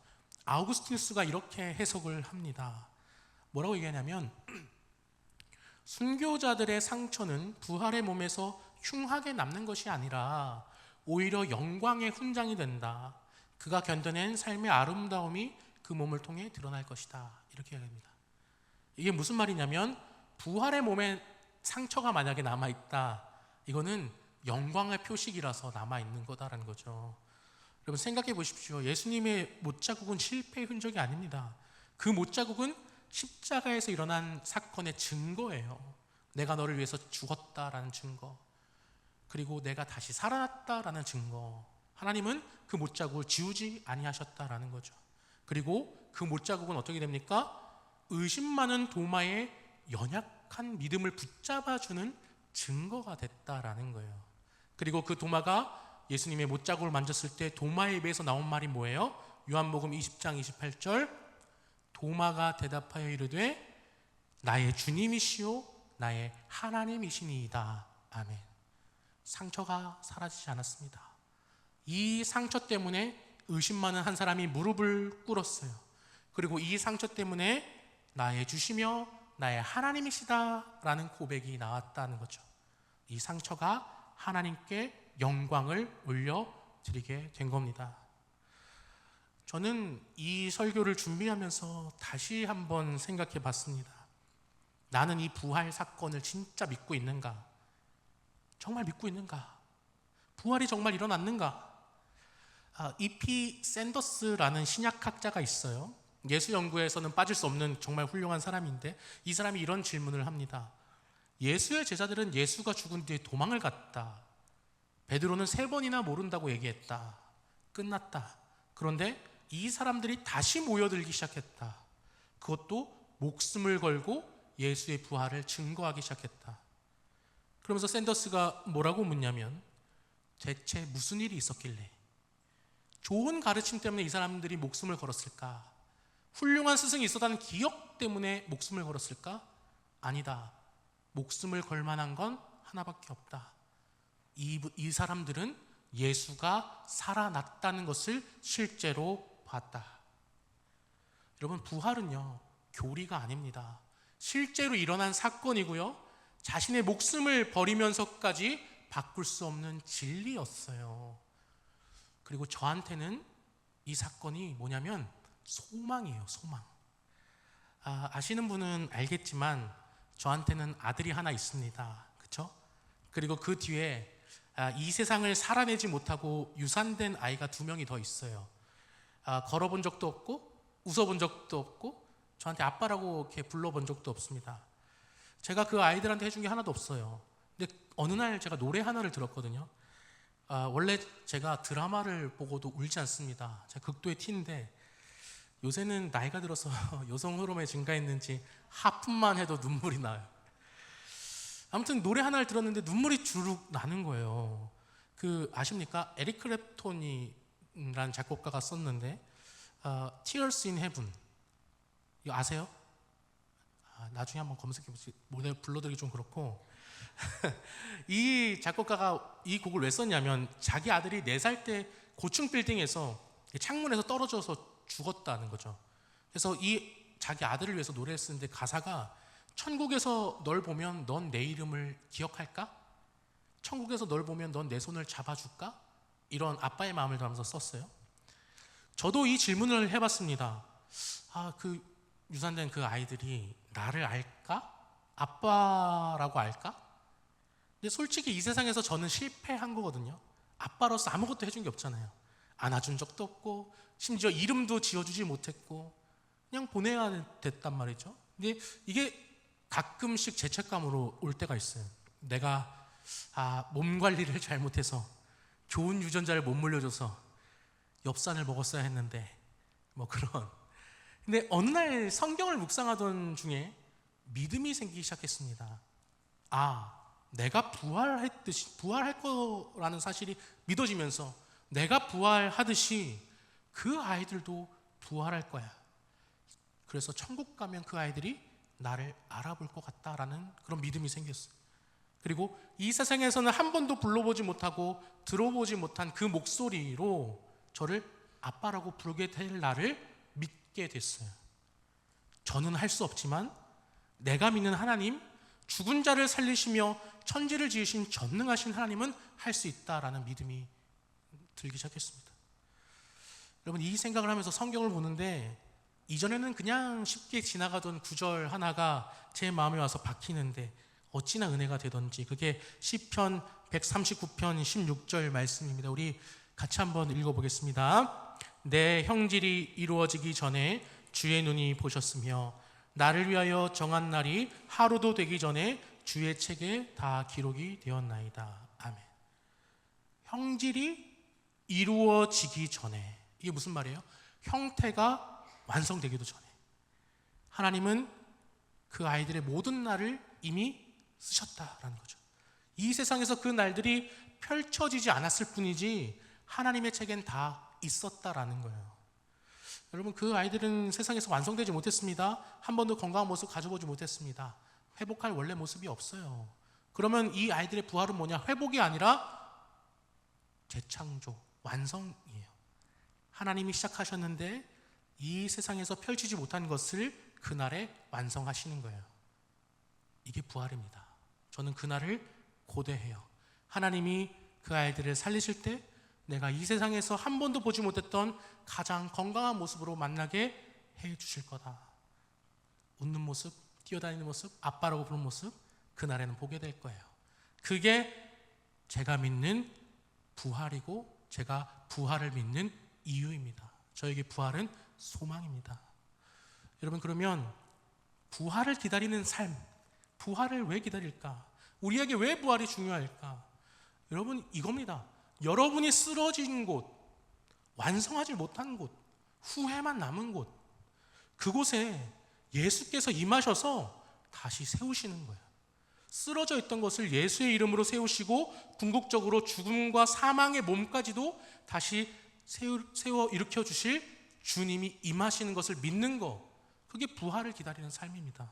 아우구스티누스가 이렇게 해석을 합니다. 뭐라고 얘기하냐면 순교자들의 상처는 부활의 몸에서 흉하게 남는 것이 아니라 오히려 영광의 훈장이 된다. 그가 견뎌낸 삶의 아름다움이 그 몸을 통해 드러날 것이다. 이렇게 얘기합니다. 이게 무슨 말이냐면 부활의 몸에 상처가 만약에 남아있다, 이거는 영광의 표식이라서 남아있는 거다라는 거죠. 여러분, 생각해 보십시오. 예수님의 못자국은 실패의 흔적이 아닙니다. 그 못자국은 십자가에서 일어난 사건의 증거예요. 내가 너를 위해서 죽었다라는 증거, 그리고 내가 다시 살아났다라는 증거. 하나님은 그 못자국을 지우지 아니하셨다라는 거죠. 그리고 그 못자국은 어떻게 됩니까? 의심 많은 도마의 연약한 믿음을 붙잡아주는 증거가 됐다라는 거예요. 그리고 그 도마가 예수님의 못자국을 만졌을 때 도마의 입에서 나온 말이 뭐예요? 요한복음 20장 28절, 도마가 대답하여 이르되 나의 주님이시요 나의 하나님이시니이다. 아멘. 상처가 사라지지 않았습니다. 이 상처 때문에 의심 많은 한 사람이 무릎을 꿇었어요. 그리고 이 상처 때문에 나의 주시며 나의 하나님이시다라는 고백이 나왔다는 거죠. 이 상처가 하나님께 영광을 올려드리게 된 겁니다. 저는 이 설교를 준비하면서 다시 한번 생각해 봤습니다. 나는 이 부활 사건을 진짜 믿고 있는가? 정말 믿고 있는가? 부활이 정말 일어났는가? E.P. 샌더스라는 신약학자가 있어요. 예수 연구에서는 빠질 수 없는 정말 훌륭한 사람인데 이 사람이 이런 질문을 합니다. 예수의 제자들은 예수가 죽은 뒤에 도망을 갔다. 베드로는 3번이나 모른다고 얘기했다. 끝났다. 그런데 이 사람들이 다시 모여들기 시작했다. 그것도 목숨을 걸고 예수의 부활을 증거하기 시작했다. 그러면서 샌더스가 뭐라고 묻냐면 대체 무슨 일이 있었길래 좋은 가르침 때문에 이 사람들이 목숨을 걸었을까? 훌륭한 스승이 있었다는 기억 때문에 목숨을 걸었을까? 아니다. 목숨을 걸 만한 건 하나밖에 없다. 이 사람들은 예수가 살아났다는 것을 실제로 봤다. 여러분, 부활은요 교리가 아닙니다. 실제로 일어난 사건이고요, 자신의 목숨을 버리면서까지 바꿀 수 없는 진리였어요. 그리고 저한테는 이 사건이 뭐냐면 소망이에요. 소망. 아시는 분은 알겠지만 저한테는 아들이 하나 있습니다. 그렇죠? 그리고 그 뒤에 이 세상을 살아내지 못하고 유산된 아이가 2명이 더 있어요. 걸어본 적도 없고 웃어본 적도 없고 저한테 아빠라고 이렇게 불러본 적도 없습니다. 제가 그 아이들한테 해준 게 하나도 없어요. 근데 어느 날 제가 노래 하나를 들었거든요. 원래 제가 드라마를 보고도 울지 않습니다. 제가 극도의 T인데 요새는 나이가 들어서 여성 호르몬이 증가했는지 하품만 해도 눈물이 나요. 아무튼 노래 하나를 들었는데 눈물이 주룩 나는 거예요. 아십니까? 에릭 클랩톤이라는 작곡가가 썼는데 Tears in Heaven 이거 아세요? 나중에 한번 검색해 보세요. 모델 불러드리기 좀 그렇고 이 작곡가가 이 곡을 왜 썼냐면 자기 아들이 4살 때 고층 빌딩에서 창문에서 떨어져서 죽었다는 거죠. 그래서 이 자기 아들을 위해서 노래를 쓰는데 가사가 천국에서 널 보면 넌 내 이름을 기억할까? 천국에서 널 보면 넌 내 손을 잡아줄까? 이런 아빠의 마음을 담아서 썼어요. 저도 이 질문을 해봤습니다. 그 유산된 그 아이들이 나를 알까? 아빠라고 알까? 근데 솔직히 이 세상에서 저는 실패한 거거든요. 아빠로서 아무것도 해준 게 없잖아요. 안아준 적도 없고 심지어 이름도 지어주지 못했고 그냥 보내야 됐단 말이죠. 근데 이게 가끔씩 죄책감으로 올 때가 있어요. 내가 몸 관리를 잘못해서 좋은 유전자를 못 물려줘서 엽산을 먹었어야 했는데 뭐 그런. 근데 어느 날 성경을 묵상하던 중에 믿음이 생기기 시작했습니다. 내가 부활할 거라는 사실이 믿어지면서 내가 부활하듯이 그 아이들도 부활할 거야. 그래서 천국 가면 그 아이들이 나를 알아볼 것 같다라는 그런 믿음이 생겼어요. 그리고 이 세상에서는 한 번도 불러보지 못하고 들어보지 못한 그 목소리로 저를 아빠라고 부르게 될 나를 믿게 됐어요. 저는 할 수 없지만 내가 믿는 하나님, 죽은 자를 살리시며 천지를 지으신 전능하신 하나님은 할 수 있다라는 믿음이 들기 시작했습니다. 여러분, 이 생각을 하면서 성경을 보는데 이전에는 그냥 쉽게 지나가던 구절 하나가 제 마음에 와서 박히는데 어찌나 은혜가 되던지. 그게 시편 139편 16절 말씀입니다. 우리 같이 한번 읽어보겠습니다. 내 형질이 이루어지기 전에 주의 눈이 보셨으며 나를 위하여 정한 날이 하루도 되기 전에 주의 책에 다 기록이 되었나이다. 아멘. 형질이 이루어지기 전에, 이게 무슨 말이에요? 형태가 완성되기도 전에 하나님은 그 아이들의 모든 날을 이미 쓰셨다라는 거죠. 이 세상에서 그 날들이 펼쳐지지 않았을 뿐이지 하나님의 책엔 다 있었다라는 거예요. 여러분, 그 아이들은 세상에서 완성되지 못했습니다. 한 번도 건강한 모습 가져보지 못했습니다. 회복할 원래 모습이 없어요. 그러면 이 아이들의 부활은 뭐냐? 회복이 아니라 재창조, 완성이에요. 하나님이 시작하셨는데 이 세상에서 펼치지 못한 것을 그날에 완성하시는 거예요. 이게 부활입니다. 저는 그날을 고대해요. 하나님이 그 아이들을 살리실 때 내가 이 세상에서 한 번도 보지 못했던 가장 건강한 모습으로 만나게 해 주실 거다. 웃는 모습, 뛰어다니는 모습, 아빠라고 부르는 모습, 그날에는 보게 될 거예요. 그게 제가 믿는 부활이고 제가 부활을 믿는 이유입니다. 저에게 부활은 소망입니다. 여러분, 그러면 부활을 기다리는 삶, 부활을 왜 기다릴까? 우리에게 왜 부활이 중요할까? 여러분, 이겁니다. 여러분이 쓰러진 곳, 완성하지 못한 곳, 후회만 남은 곳, 그곳에 예수께서 임하셔서 다시 세우시는 거예요. 쓰러져 있던 것을 예수의 이름으로 세우시고 궁극적으로 죽음과 사망의 몸까지도 다시 세워 일으켜 주실 주님이 임하시는 것을 믿는 것, 그게 부활을 기다리는 삶입니다.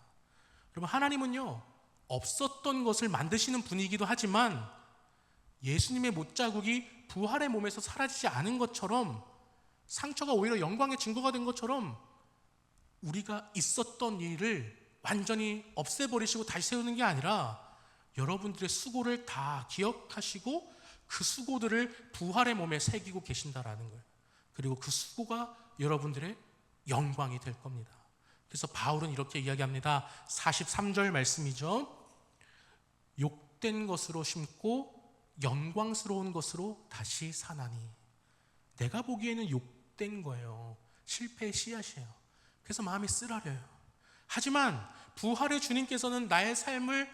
여러분, 하나님은요, 없었던 것을 만드시는 분이기도 하지만 예수님의 못자국이 부활의 몸에서 사라지지 않은 것처럼, 상처가 오히려 영광의 증거가 된 것처럼 우리가 있었던 일을 완전히 없애버리시고 다시 세우는 게 아니라 여러분들의 수고를 다 기억하시고 그 수고들을 부활의 몸에 새기고 계신다라는 거예요. 그리고 그 수고가 여러분들의 영광이 될 겁니다. 그래서 바울은 이렇게 이야기합니다. 43절 말씀이죠. 욕된 것으로 심고 영광스러운 것으로 다시 사나니. 내가 보기에는 욕된 거예요. 실패의 씨앗이에요. 그래서 마음이 쓰라려요. 하지만 부활의 주님께서는 나의 삶을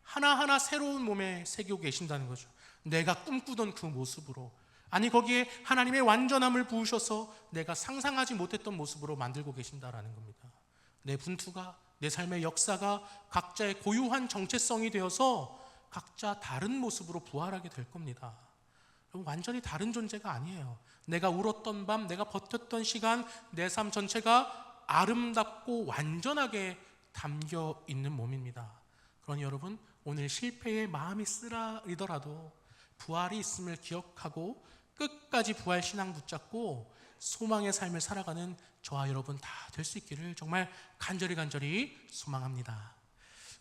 하나하나 새로운 몸에 새기고 계신다는 거죠. 내가 꿈꾸던 그 모습으로, 아니 거기에 하나님의 완전함을 부으셔서 내가 상상하지 못했던 모습으로 만들고 계신다라는 겁니다. 내 분투가, 내 삶의 역사가 각자의 고유한 정체성이 되어서 각자 다른 모습으로 부활하게 될 겁니다. 완전히 다른 존재가 아니에요. 내가 울었던 밤, 내가 버텼던 시간, 내 삶 전체가 아름답고 완전하게 담겨 있는 몸입니다. 그러니 여러분, 오늘 실패에 마음이 쓰라리더라도 부활이 있음을 기억하고 끝까지 부활 신앙 붙잡고 소망의 삶을 살아가는 저와 여러분 다 될 수 있기를 정말 간절히 소망합니다.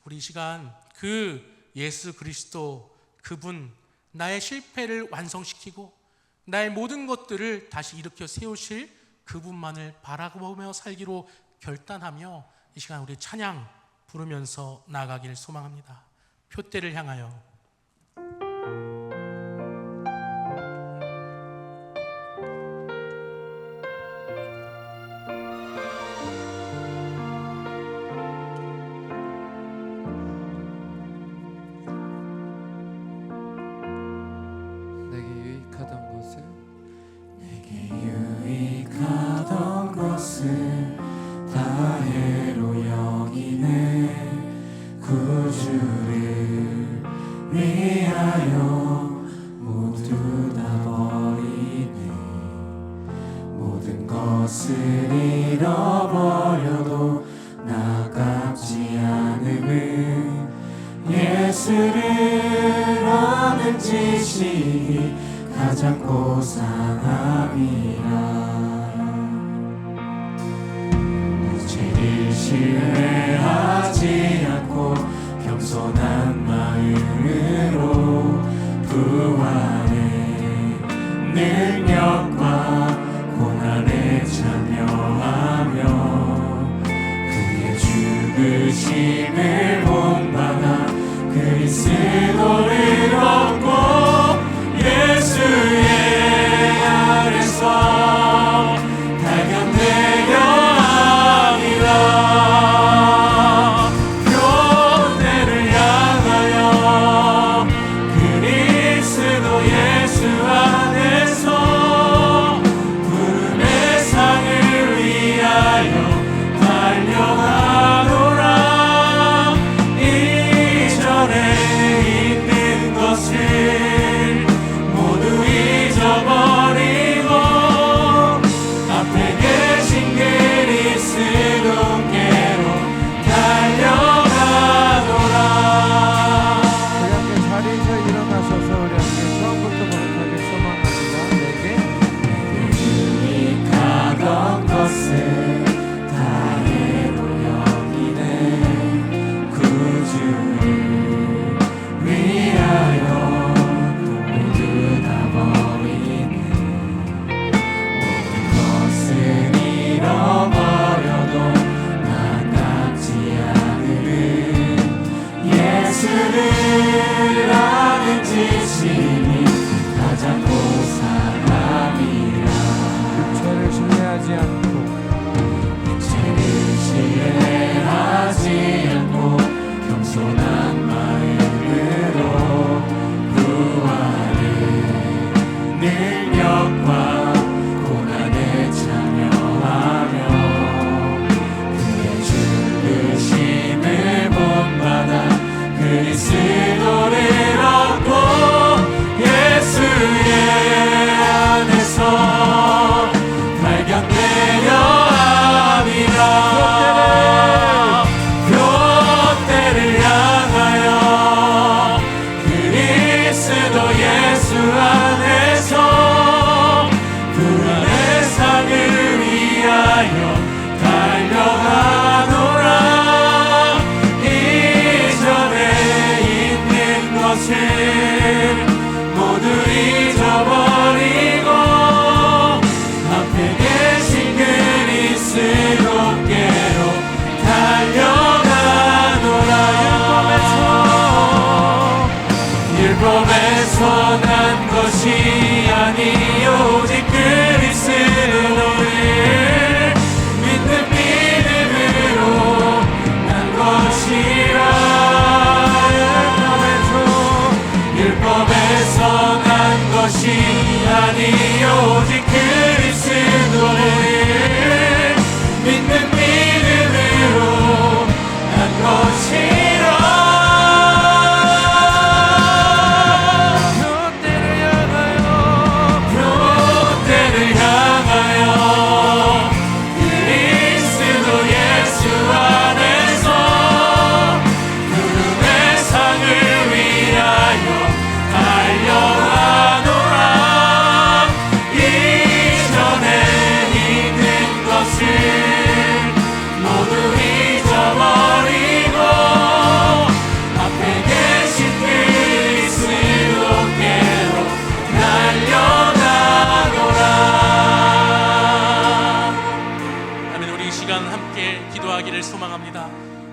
우리 이 시간 그 예수 그리스도, 그분, 나의 실패를 완성시키고 나의 모든 것들을 다시 일으켜 세우실 그분만을 바라보며 살기로 결단하며 이 시간 우리 찬양 부르면서 나아가길 소망합니다. 표대를 향하여. 내게 유익하던 것을 유익하던 것을 다해로 여기네. 구주를 위하여 모두 다 버리네. 모든 것을 잃어버려도 나깝지 않음은 예수를 아는 지식이 가장 고상함이라. 죄를 신뢰하지 않고 겸손한 마음으로 부활의 능력과 고난에 참여하며 그의 죽으심을 본받아 그리스도를 얻고 예수의 아래서 발견되려 합니다. 교대를 향하여 그리스도 예수 안에서 부름의 상을 위하여 달려가노라.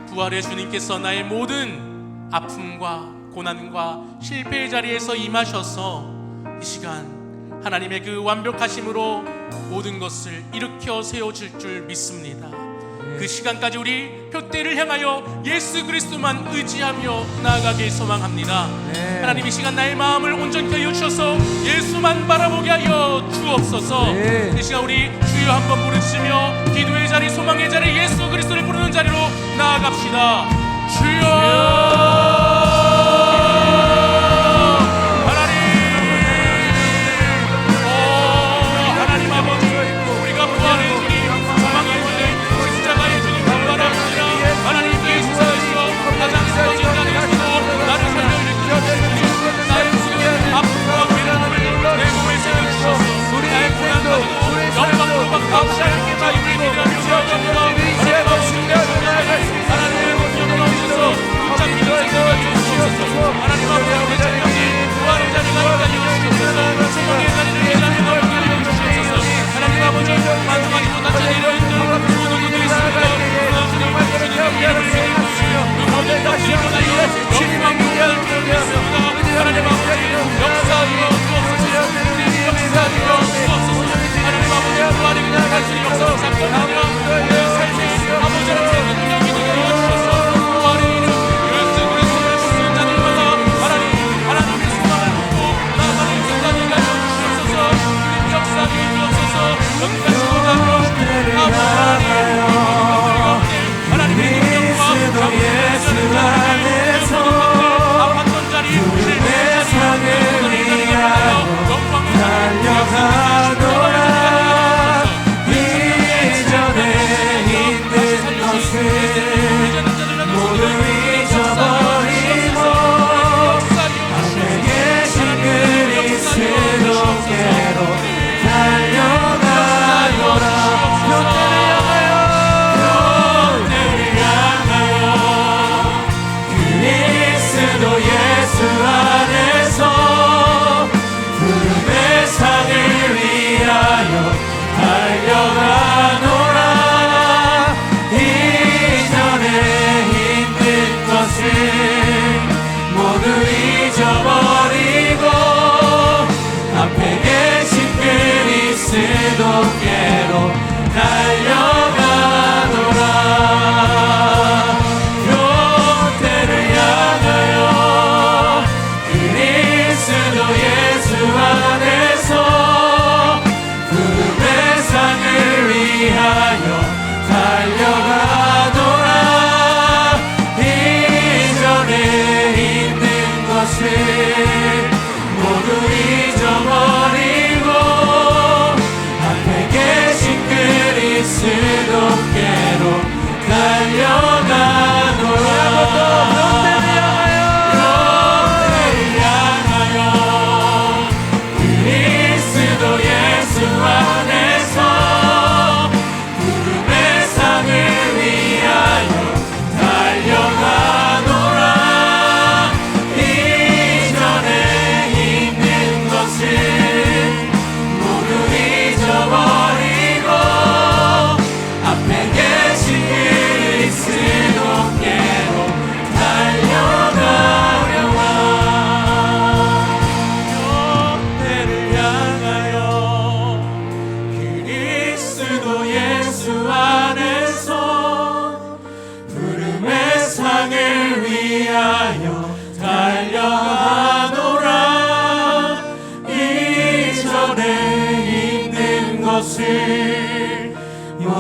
부활의 주님께서 나의 모든 아픔과 고난과 실패의 자리에서 임하셔서 이 시간 하나님의 그 완벽하심으로 모든 것을 일으켜 세워줄 줄 믿습니다. 그 시간까지 우리 표대를 향하여 예수 그리스도만 의지하며 나아가길 소망합니다. 하나님 이 시간 나의 마음을 온전히 하여 주셔서 예수만 바라보게 하여 주옵소서. 이 시간 우리 주여 한번 부르시며 기도의 자리, 소망의 자리, 예수 그리스도를 부르는 자리로 나아갑시다. 주여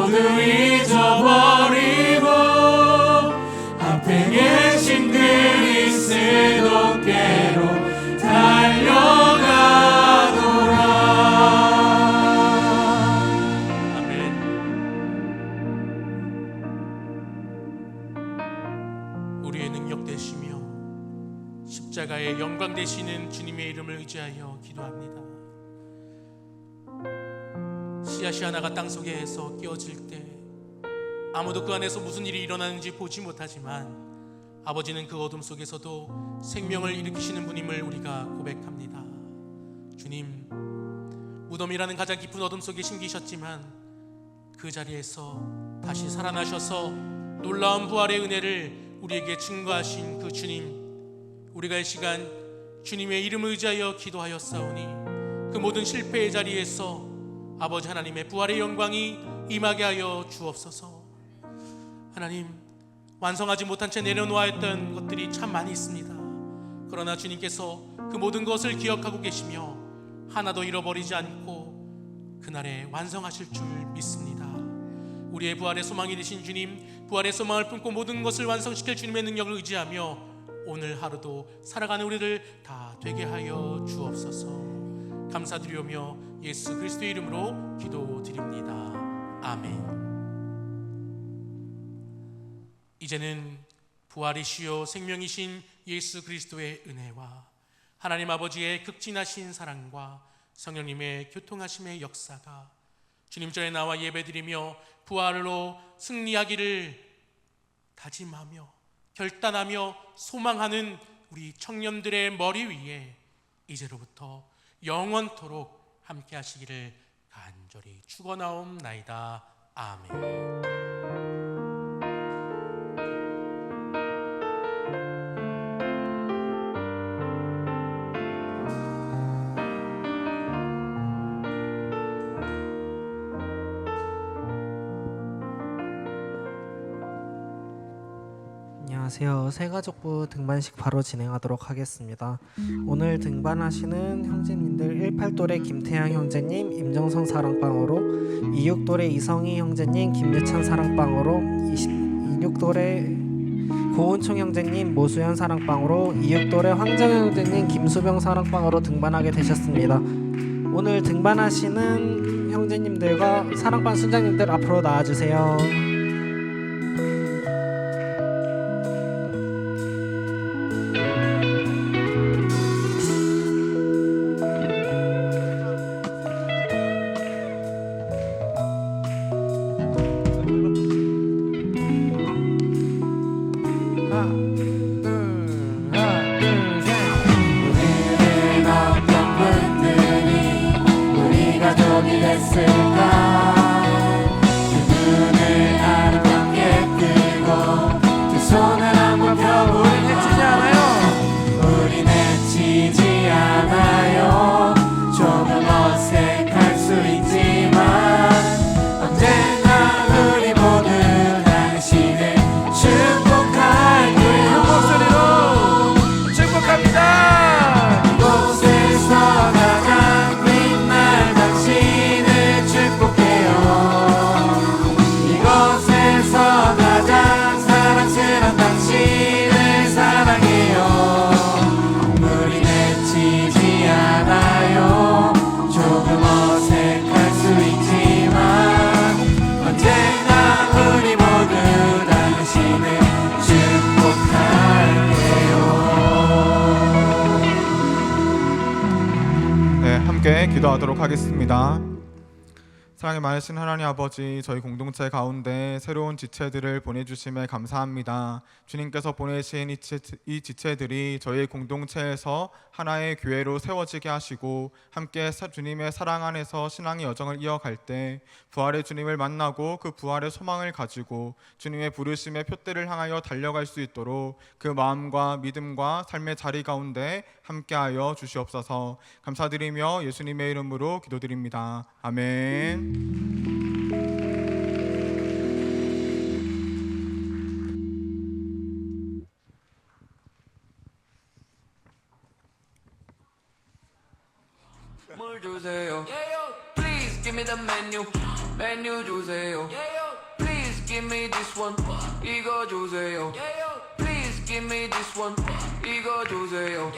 모두 잊어버리고 앞에 계신 그리스도께로 달려가노라. 아멘. 우리의 능력 되시며 십자가의 영광 되시는 주님의 이름을 의지하여 기도합니다. 씨앗이 하나가 땅속에서 끼어질 때 아무도 그 안에서 무슨 일이 일어나는지 보지 못하지만 아버지는 그 어둠 속에서도 생명을 일으키시는 분임을 우리가 고백합니다. 주님, 무덤이라는 가장 깊은 어둠 속에 심기셨지만 그 자리에서 다시 살아나셔서 놀라운 부활의 은혜를 우리에게 증거하신 그 주님, 우리가 이 시간 주님의 이름을 의지하여 기도하였사오니 그 모든 실패의 자리에서 아버지 하나님의 부활의 영광이 임하게 하여 주옵소서. 하나님, 완성하지 못한 채 내려놓아 했던 것들이 참 많이 있습니다. 그러나 주님께서 그 모든 것을 기억하고 계시며 하나도 잃어버리지 않고 그날에 완성하실 줄 믿습니다. 우리의 부활의 소망이 되신 주님, 부활의 소망을 품고 모든 것을 완성시킬 주님의 능력을 의지하며 오늘 하루도 살아가는 우리를 다 되게 하여 주옵소서. 감사드리오며 예수 그리스도의 이름으로 기도드립니다. 아멘. 이제는 부활이시요 생명이신 예수 그리스도의 은혜와 하나님 아버지의 극진하신 사랑과 성령님의 교통하심의 역사가 주님 전에 나와 예배드리며 부활로 승리하기를 다짐하며 결단하며 소망하는 우리 청년들의 머리 위에 이제로부터 영원토록 함께 하시기를 간절히 축원하옵나이다. 아멘. 안녕하세요. 새가족부 등반식 바로 진행하도록 하겠습니다. 오늘 등반하시는 형제님들 18돌의 김태양 형제님 임정성 사랑방으로, 26돌의 이성희 형제님 김유찬 사랑방으로, 26돌의 고은총 형제님 모수현 사랑방으로, 26돌의 황정현 형제님 김수병 사랑방으로 등반하게 되셨습니다. 오늘 등반하시는 형제님들과 사랑방 순장님들 앞으로 나와주세요. 기도하도록 하겠습니다. 사랑이 많으신 하나님 아버지, 저희 공동체 가운데 새로운 지체들을 보내주심에 감사합니다. 주님께서 보내신 이 지체들이 저희 공동체에서 하나의 교회로 세워지게 하시고 함께 주님의 사랑 안에서 신앙의 여정을 이어갈 때 부활의 주님을 만나고 그 부활의 소망을 가지고 주님의 부르심의 표대를 향하여 달려갈 수 있도록 그 마음과 믿음과 삶의 자리 가운데 함께하여 주시옵소서. 감사드리며 예수님의 이름으로 기도드립니다. 아멘. 물 주세요. Please give me the menu. 메뉴 주세요. Please give me this one. 이거 주세요. Please give me this one. 이거 주세요.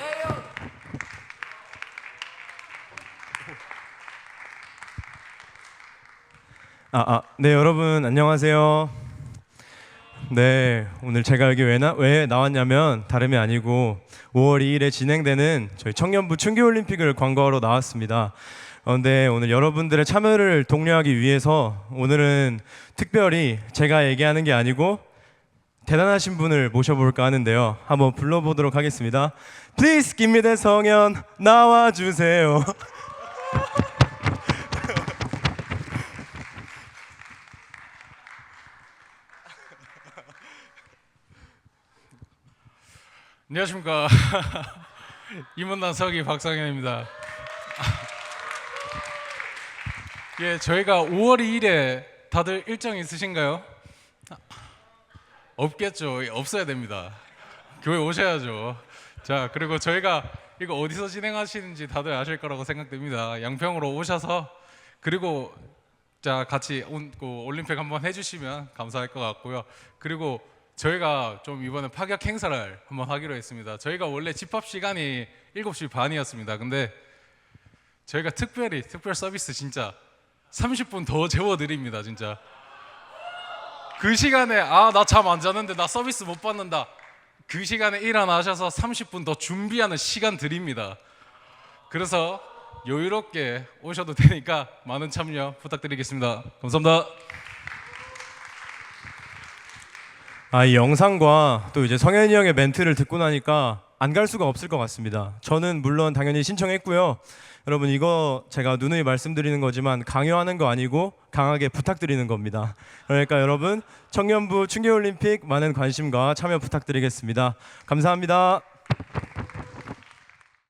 네, 여러분 안녕하세요. 네, 오늘 제가 여기 왜 나왔냐면 다름이 아니고 5월 2일에 진행되는 저희 청년부 춘기올림픽을 광고하러 나왔습니다. 그런데 오늘 여러분들의 참여를 독려하기 위해서 오늘은 특별히 제가 얘기하는 게 아니고 대단하신 분을 모셔볼까 하는데요. 한번 불러보도록 하겠습니다. Please give me that 성현 나와주세요. 안녕하십니까. 임원단 서기 박상현입니다. 예, 저희가 5월 2일에 다들 일정 있으신가요? 없겠죠. 없어야 됩니다. 교회 오셔야죠. 자, 그리고 저희가 이거 어디서 진행하시는지 다들 아실 거라고 생각됩니다. 양평으로 오셔서 그리고 자 같이 올림픽 한번 해주시면 감사할 것 같고요. 그리고 저희가 좀 이번에 파격 행사를 한번 하기로 했습니다. 저희가 원래 집합 시간이 7시 반이었습니다. 근데 저희가 특별 서비스 진짜 30분 더 재워드립니다. 진짜 그 시간에 나 잠 안 자는데 나 서비스 못 받는다, 그 시간에 일어나셔서 30분 더 준비하는 시간 드립니다. 그래서 여유롭게 오셔도 되니까 많은 참여 부탁드리겠습니다. 감사합니다. 이 영상과 또 이제 성현이 형의 멘트를 듣고 나니까 안 갈 수가 없을 것 같습니다. 저는 물론 당연히 신청했고요. 여러분, 이거 제가 누누이 말씀드리는 거지만 강요하는 거 아니고 강하게 부탁드리는 겁니다. 그러니까 여러분, 청년부 춘계올림픽 많은 관심과 참여 부탁드리겠습니다. 감사합니다.